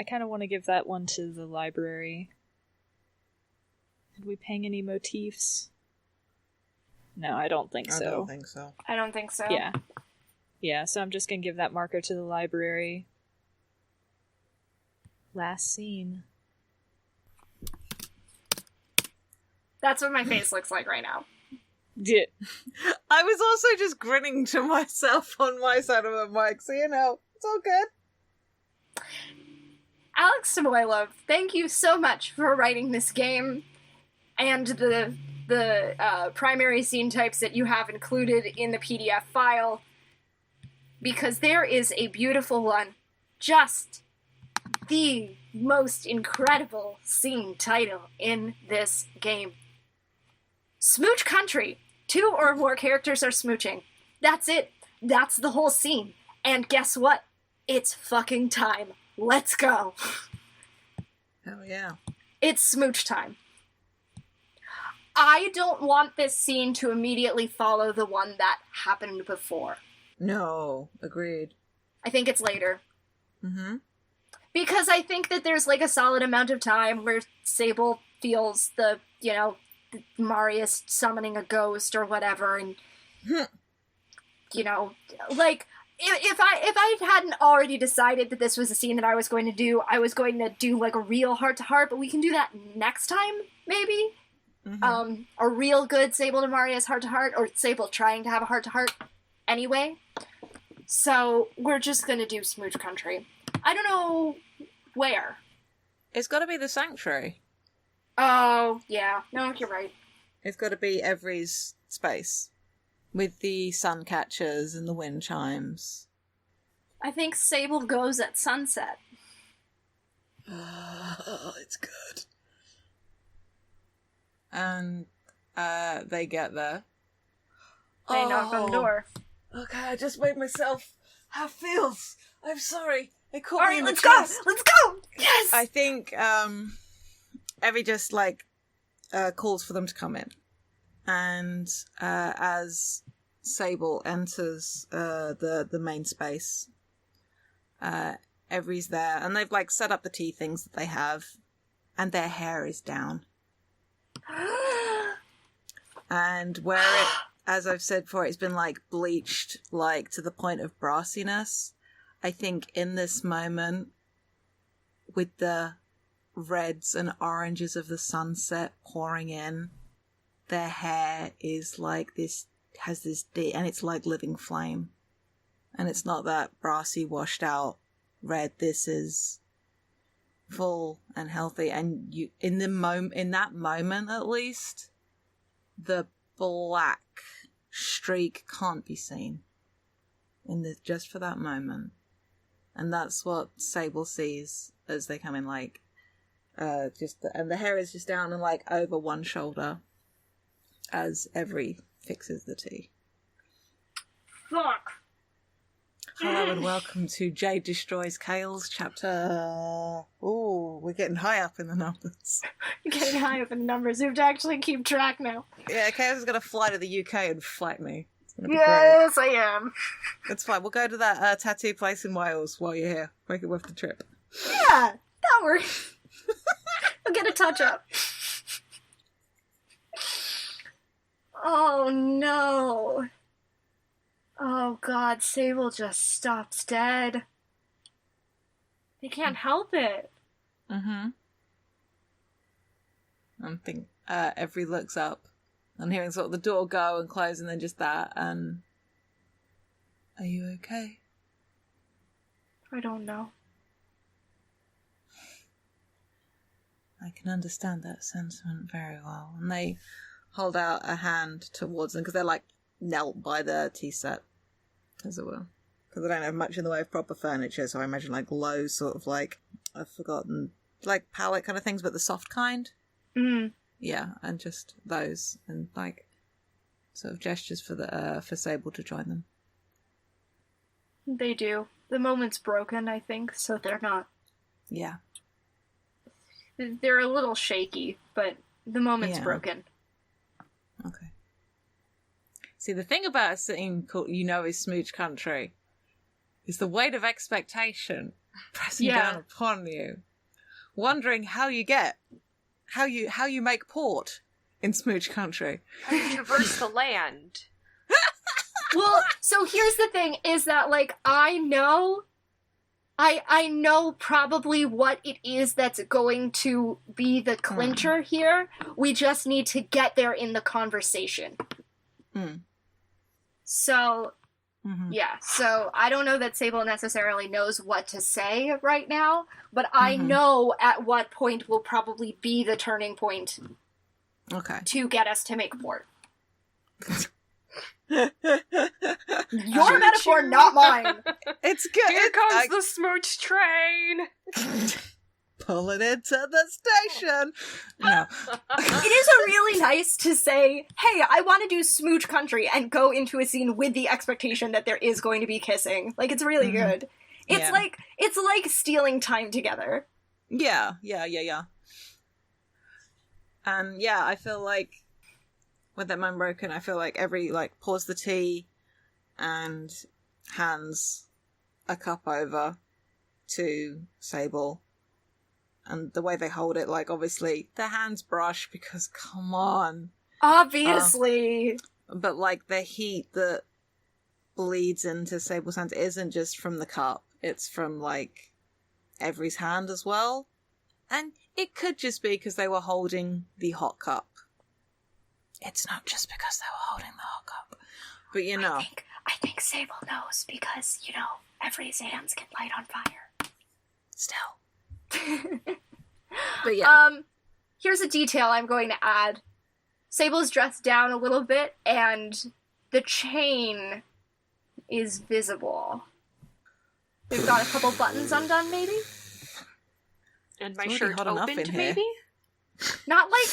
kind of want to give that one to the library. Did we ping any motifs? No, I don't think so.
I don't think so.
I don't think so.
Yeah. Yeah, so I'm just gonna give that marker to the library. Last scene.
That's what my face looks like right now.
Yeah.
I was also just grinning to myself on my side of the mic, so you know, it's all good.
Aleks Samoylov, thank you so much for writing this game and the the primary scene types that you have included in the PDF file, because there is a beautiful one, just the most incredible scene title in this game. Smooch Country. 2 or more characters are smooching. That's it. That's the whole scene. And guess what? It's fucking time. Let's go.
Hell yeah.
It's smooch time. I don't want this scene to immediately follow the one that happened before.
No, agreed.
I think it's later.
Mm-hmm.
Because I think that there's like a solid amount of time where Sable feels the Marius summoning a ghost or whatever, and like if I hadn't already decided that this was a scene that I was going to do like a real heart-to-heart, but we can do that next time, maybe. Mm-hmm. A real good Sable and Marius heart-to-heart, or Sable trying to have a heart-to-heart anyway. So we're just gonna do Smooch Country. I don't know where.
It's got to be the Sanctuary.
Oh, yeah. No, you're right.
It's got to be Every's space. With the sun catchers and the wind chimes.
I think Sable goes at sunset.
Oh, it's good. And they get there.
They knock on the door.
Okay, I just made myself have feels. I'm sorry. They caught
All
me
right,
in the
let's go!
chest.
Let's go! Yes!
I think Evie just calls for them to come in. And as Sable enters the main space, Evie's there, and they've set up the tea things that they have, and their hair is down. And where it, as I've said before, it's been bleached to the point of brassiness. I think in this moment, with the reds and oranges of the sunset pouring in, their hair is has this deep, and it's like living flame. And it's not that brassy, washed out red. This is full and healthy. And you, in that moment at least, the black streak can't be seen. Just for that moment. And that's what Sable sees as they come in, and the hair is just down and over one shoulder as Every fixes the tea.
Fuck.
Hello and welcome to Jade Destroys Kales chapter. Ooh, we're getting high up in the numbers.
You're getting high up in the numbers. You have to actually keep track now.
Yeah, Kales is going to fly to the UK and fight me.
Yes, great. I am.
It's fine. We'll go to that tattoo place in Wales while you're here. Make it worth the trip.
Yeah, that works. I'll get a touch up. Oh no. Oh god, Sable just stops dead. They can't help it.
Mm-hmm. I'm thinking, Every looks up. I'm hearing sort of the door go and close and then just that, and... Are you okay?
I don't know.
I can understand that sentiment very well. And they hold out a hand towards them, because they're knelt by the tea set, as it were. Because they don't have much in the way of proper furniture, so I imagine low sort of I've forgotten, pallet kind of things, but the soft kind.
Mm.
Yeah, and just those, and sort of gestures for Sable to join them.
They do. The moment's broken, I think, so they're not.
Yeah.
They're a little shaky, but the moment's broken.
Okay. See, the thing about a scene called is Smooch Country is the weight of expectation pressing down upon you, wondering how you make port in Smooch Country.
How you traverse the land.
Well, so here's the thing, is that, I know probably what it is that's going to be the clincher here. We just need to get there in the conversation.
Mm.
So, yeah. So, I don't know that Sable necessarily knows what to say right now, but I know at what point will probably be the turning point
Okay.
to get us to make port. Your metaphor, not mine.
It's good.
Here comes the smooch train.
Pulling into the station. No.
It is a really nice to say, hey, I want to do smooch country and go into a scene with the expectation that there is going to be kissing. Like, it's really good. It's like stealing time together.
Yeah. And yeah, I feel like with that man broken, I feel like every pours the tea and hands a cup over to Sable. And the way they hold it, like, obviously, their hands brush because, come on.
Obviously.
But, like, the heat that bleeds into Sable's hands isn't just from the cup. It's from, like, Every's hand as well. And it could just be because they were holding the hot cup. It's not just because they were holding the hot cup. But, you know.
I think Sable knows because, you know, Every's hands can light on fire.
Still. But yeah.
Here's a detail I'm going to add. Sable's dressed down a little bit, and the chain is visible. They've got a couple buttons undone, maybe?
And my
It's already
shirt
hot enough
opened,
in here.
maybe?
Not like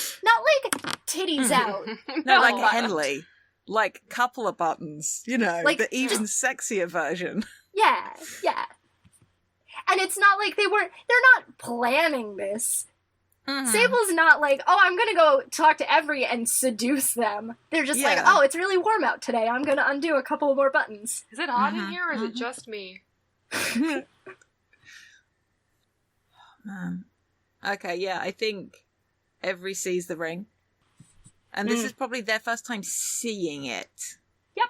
titties out.
No, like
but-
Henley. Like, couple of buttons. You know,
Like,
the even sexier version.
Yeah. And it's not like they're not planning this.
Mm-hmm.
Sable's not like, oh, I'm gonna go talk to Every and seduce them. They're just like,
Yeah.
oh, it's really warm out today. I'm gonna undo a couple more buttons.
Is it hot in here, or is it just me?
Okay, yeah, I think Every sees the ring. And this is probably their first time seeing it.
Yep.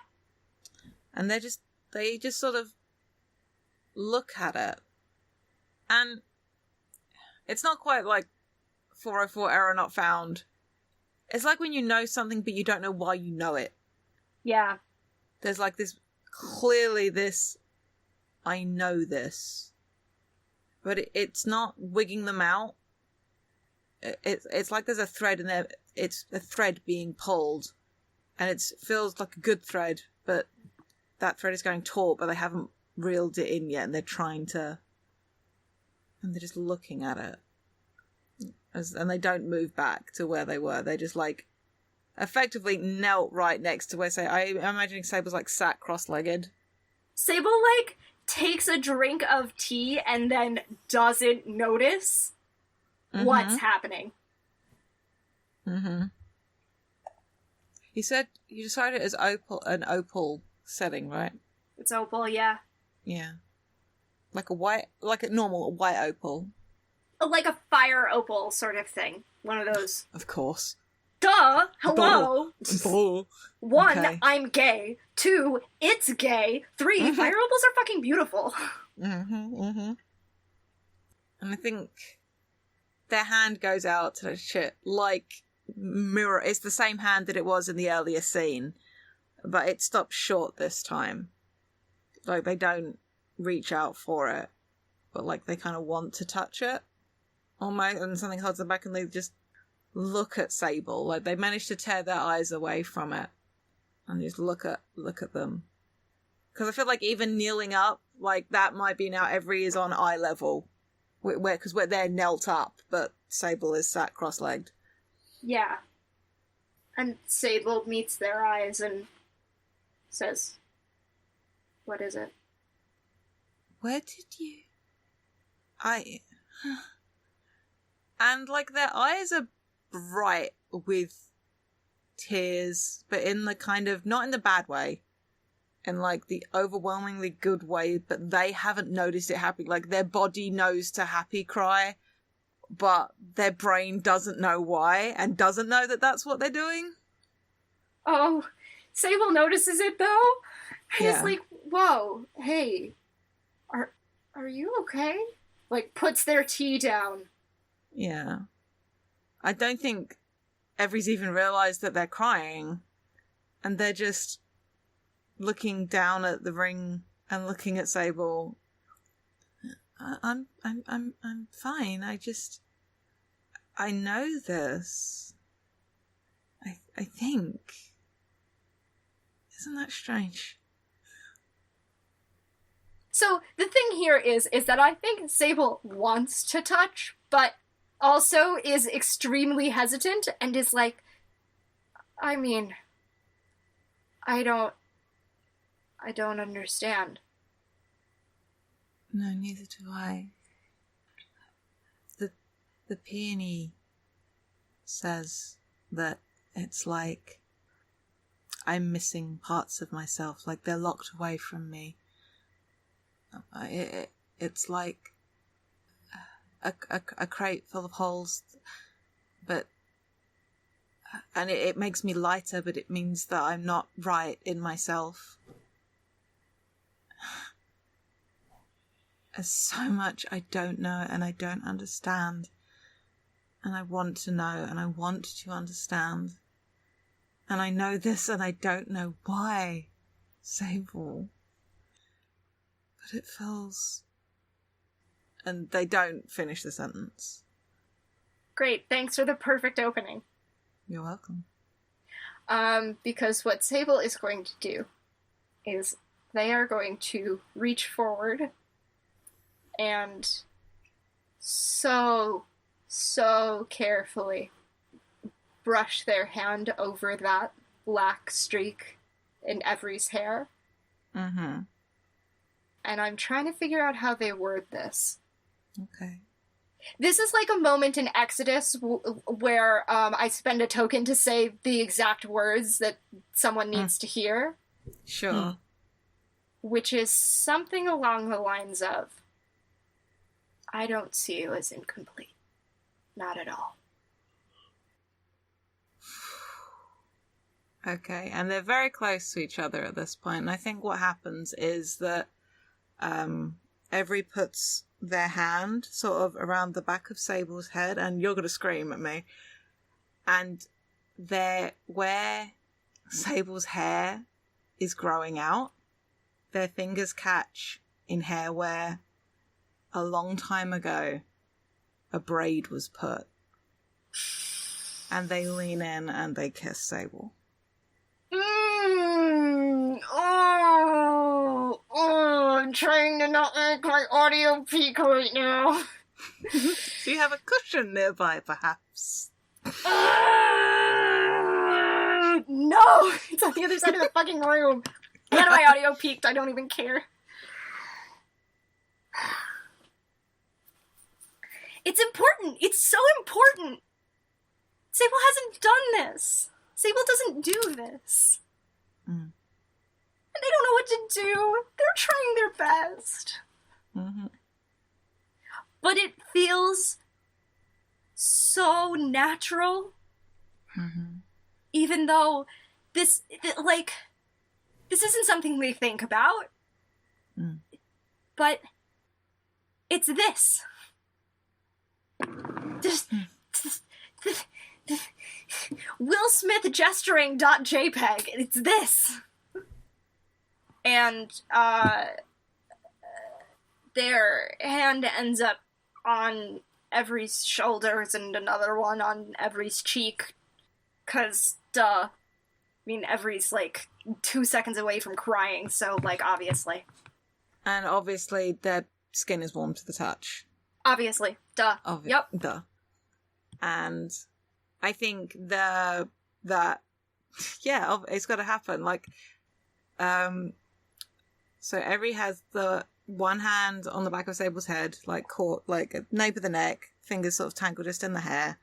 And they just sort of look at it. And it's not quite like 404 error not found. It's like when you know something but you don't know why you know it.
Yeah.
There's like clearly this, I know this. But it's not wigging them out. It's like there's a thread in there. It's a thread being pulled. And it feels like a good thread, but that thread is going taut, but they haven't reeled it in yet, and they're trying to... And they're just looking at it. And they don't move back to where they were. They just, like, effectively knelt right next to where, I'm imagining Sable's, like, sat cross-legged.
Sable, like, takes a drink of tea and then doesn't notice what's happening.
Mm-hmm. You said you decided it as an opal setting, right?
It's opal, yeah.
Yeah. Like a normal white opal.
Like a fire opal sort of thing. One of those.
Of course.
Duh! Hello!
Bull.
1,
Okay.
I'm gay. 2, it's gay. 3, fire opals are fucking beautiful.
And I think their hand goes out to the shit like mirror. It's the same hand that it was in the earlier scene, but it stops short this time. Like, they don't reach out for it, but like they kind of want to touch it almost, and something holds them back, and they just look at Sable. Like, they manage to tear their eyes away from it and just look at them. Because I feel like even kneeling up, like, that might be now Every is on eye level, because they're knelt up, but Sable is sat cross-legged.
Yeah. And Sable meets their eyes and says, what is it?
Where did you... And, like, their eyes are bright with tears, but in the kind of... Not in the bad way. In, like, the overwhelmingly good way, but they haven't noticed it happening. Like, their body knows to happy cry, but their brain doesn't know why, and doesn't know that that's what they're doing.
Oh, Sable notices it, though? And
Yeah.
it's like, whoa, hey, are you okay? Like, puts their tea down.
Yeah. I don't think Every's even realised that they're crying, and they're just looking down at the ring and looking at Sable. I'm fine. I know this. I think. Isn't that strange?
So the thing here is that I think Sable wants to touch, but also is extremely hesitant and is like, I mean, I don't understand.
No, neither do I. The peony says that it's like I'm missing parts of myself, like they're locked away from me. It's like a crate full of holes, and it makes me lighter, but it means that I'm not right in myself. There's so much I don't know and I don't understand. And I want to know and I want to understand. And I know this and I don't know why, Sable. But it feels... And they don't finish the sentence.
Great, thanks for the perfect opening.
You're welcome.
Because what Sable is going to do is they are going to reach forward and so carefully brush their hand over that black streak in Every's hair.
Mm-hmm.
And I'm trying to figure out how they word this.
Okay.
This is like a moment in Exodus where I spend a token to say the exact words that someone needs to hear.
Sure.
Which is something along the lines of, I don't see you as incomplete. Not at all.
Okay, and they're very close to each other at this point. And I think what happens is that Every puts their hand sort of around the back of Sable's head, and you're going to scream at me. And where Sable's hair is growing out, their fingers catch in hair where a long time ago a braid was put. And they lean in and they kiss Sable.
I'm trying to not make my audio peak right now.
Do you have a cushion nearby, perhaps?
No! It's on the other side of the fucking room. And my audio peaked, I don't even care. It's important! It's so important! Sable hasn't done this! Sable doesn't do this.
Mm.
And they don't know what to do. They're trying their best.
Mm-hmm.
But it feels so natural.
Mm-hmm.
Even though this isn't something we think about.
Mm.
But it's this. Just Will Smith gesturing.jpg. It's this. And their hand ends up on Every's shoulders and another one on Every's cheek. 'Cause, duh. I mean, Every's, 2 seconds away from crying, so, obviously.
And obviously their skin is warm to the touch.
Obviously. Duh. Yep.
Duh. And I think it's got to happen. So Every has the one hand on the back of Sable's head, caught, nape of the neck, fingers sort of tangled just in the hair.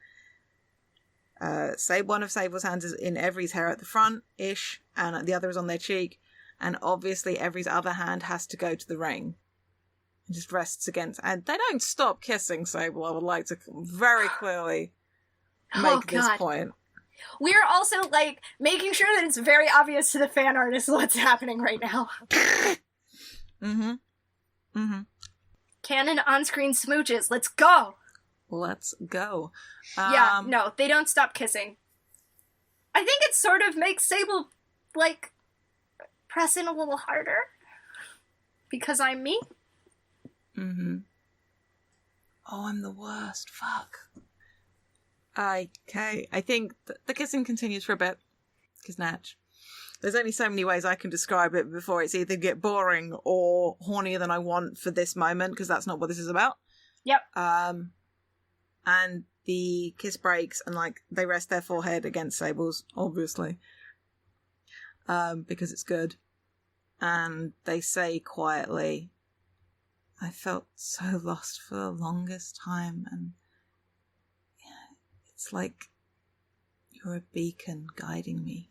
One of Sable's hands is in Every's hair at the front-ish, and the other is on their cheek. And obviously Every's other hand has to go to the ring. It just rests against... And they don't stop kissing Sable, I would like to very clearly make this point.
We're also, making sure that it's very obvious to the fan artist what's happening right now.
Mm-hmm. Mm-hmm.
Canon on-screen smooches. Let's go!
Let's go.
Yeah, no, they don't stop kissing. I think it sort of makes Sable, press in a little harder. Because I'm me.
Mm-hmm. Oh, I'm the worst. Fuck. Okay, I think the kissing continues for a bit. Kisnatch. There's only so many ways I can describe it before it's either get boring or hornier than I want for this moment, because that's not what this is about.
Yep.
And the kiss breaks, and like they rest their forehead against Sable's, obviously, because it's good. And they say quietly, "I felt so lost for the longest time, and it's like you're a beacon guiding me."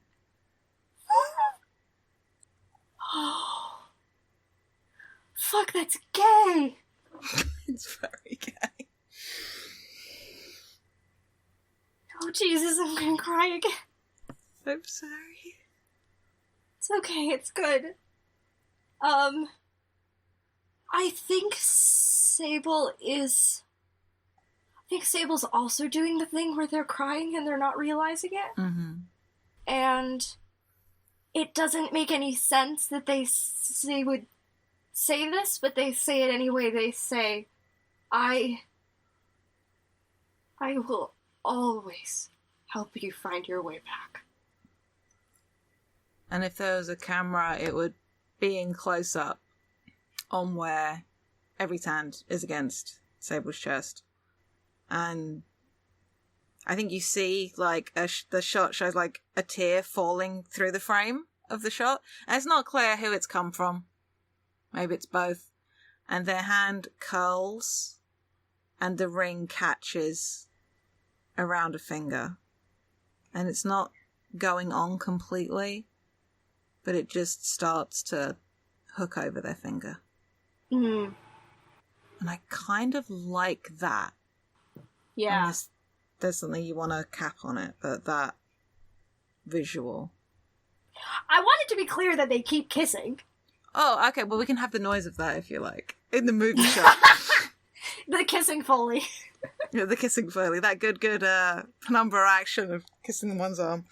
Fuck, that's gay!
It's very gay.
Oh, Jesus, I'm gonna cry again.
I'm sorry.
It's okay, it's good. I think Sable's also doing the thing where they're crying and they're not realizing it.
Mm-hmm.
And it doesn't make any sense that they would say this, but they say it anyway. They say, I will always help you find your way back.
And if there was a camera, it would be in close-up on where every hand is against Sable's chest. And I think you see, like, the shot shows, like, a tear falling through the frame of the shot. And it's not clear who it's come from. Maybe it's both. And their hand curls, and the ring catches around a finger. And it's not going on completely, but it just starts to hook over their finger.
Mm.
And I kind of like that.
Yeah.
Unless there's something you want to cap on it, but that visual.
I want it to be clear that they keep kissing.
Oh, okay, well we can have the noise of that if you like. In the movie shot.
The kissing Foley.
Yeah, the kissing Foley. That good penumbra action of kissing one's arm.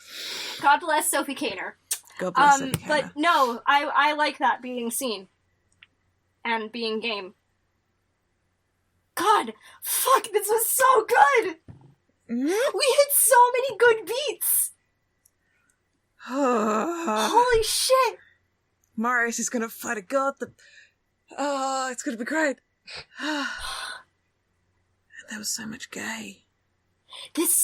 God bless Sophie Kaner.
God bless Sophie Kaner.
But no, I like that being seen. And being game. God, fuck, this was so good!
Mm-hmm.
We hit so many good beats! Holy shit!
Marius is gonna fight a god. Oh, it's gonna be great. There was so much gay.
This is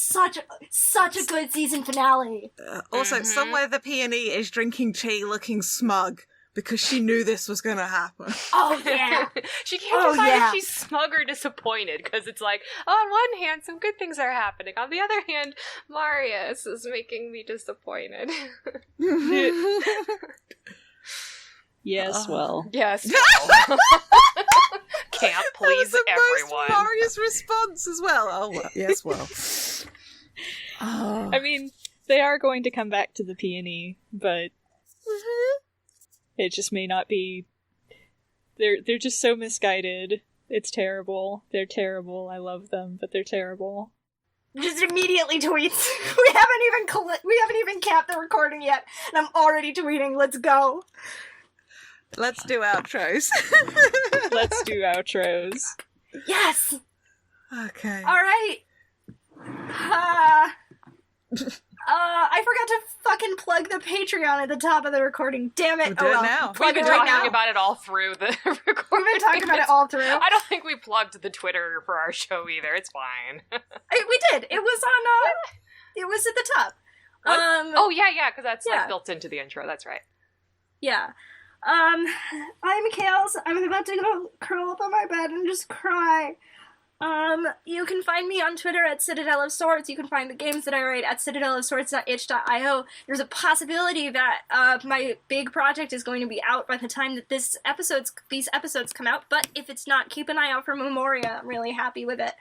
such a good season finale.
Also, somewhere the peony is drinking tea looking smug because she knew this was gonna happen.
Oh, yeah.
She can't decide if she's smug or disappointed, because it's like, on one hand, some good things are happening. On the other hand, Marius is making me disappointed.
Yes, well.
Yes, well. Can't please
that was the
everyone.
most Marius response as well. Oh, well. Yes, well. Oh.
I mean, they are going to come back to the peony, but it just may not be. They're just so misguided. It's terrible. They're terrible. I love them, but they're terrible.
Just immediately tweets. We haven't even capped the recording yet, and I'm already tweeting. Let's go.
Let's do outros.
Let's do outros.
Yes.
Okay.
All right. I forgot to fucking plug the Patreon at the top of the recording. Damn it.
We'll do it now.
Plug
We've
it
been
right
talking
now.
about it all through the recording.
We've been talking about it all through.
I don't think we plugged the Twitter for our show either. It's fine.
We did. It was on. It was at the top.
Oh yeah, because that's
yeah.
like built into the intro. That's right.
Yeah. I'm Kales. I'm about to go curl up on my bed and just cry. You can find me on Twitter at Citadel of Swords. You can find the games that I write at citadelofswords.itch.io. There's a possibility that my big project is going to be out by the time that these episodes come out, but if it's not, keep an eye out for Memoria. I'm really happy with it.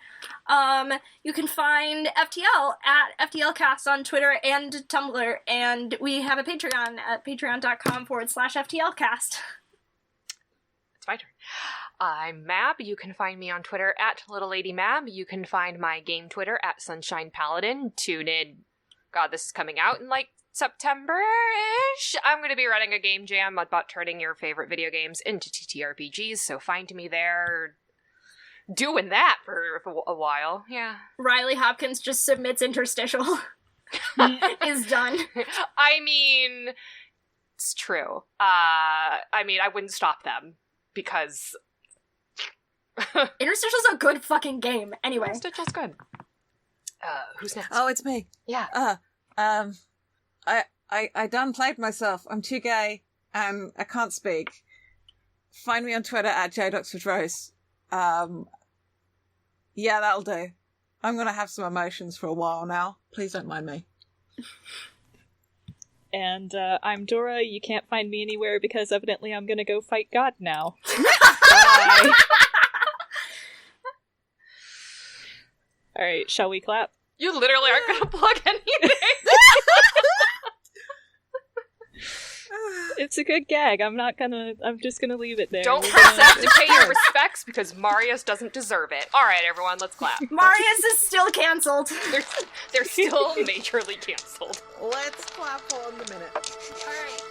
You can find FTL at FTLcast on Twitter and Tumblr, and we have a Patreon at patreon.com/FTLcast.
It's my turn. I'm Mab. You can find me on Twitter at Little Lady Mab. You can find my game Twitter at Sunshine Paladin. Tune in. God, this is coming out in like September-ish. I'm going to be running a game jam about turning your favorite video games into TTRPGs, so find me there. doing that for a while. Yeah.
Riley Hopkins just submits interstitial. Is done.
I mean, it's true. I mean, I wouldn't stop them because
Interstitial's a good fucking game. Anyway.
Interstitial's good. Who's next?
Oh, it's me.
Yeah.
I done played myself. I'm too gay and I can't speak. Find me on Twitter at Jade Oxford Rose. Yeah, that'll do. I'm gonna have some emotions for a while now. Please don't mind me.
And I'm Dora. You can't find me anywhere because evidently I'm gonna go fight God now. Bye. Alright, shall we clap?
You literally aren't going to plug anything.
It's a good gag. I'm just gonna leave it there.
Don't forget to pay your respects because Marius doesn't deserve it. Alright, everyone, let's clap.
Marius is still cancelled.
They're still majorly cancelled.
Let's clap on the minute.
Alright.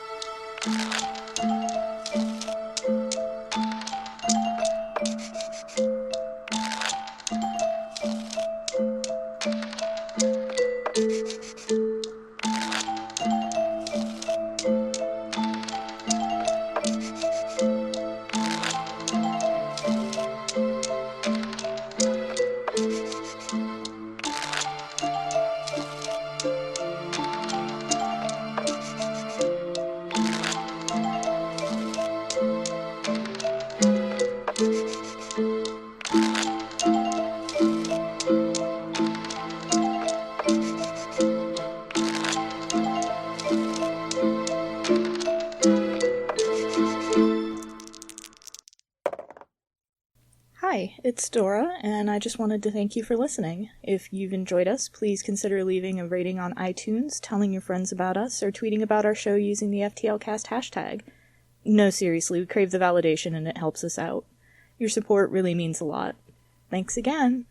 Hi, it's Dora, and I just wanted to thank you for listening. If you've enjoyed us, please consider leaving a rating on iTunes, telling your friends about us, or tweeting about our show using the FTLcast hashtag. No, seriously, we crave the validation and it helps us out. Your support really means a lot. Thanks again!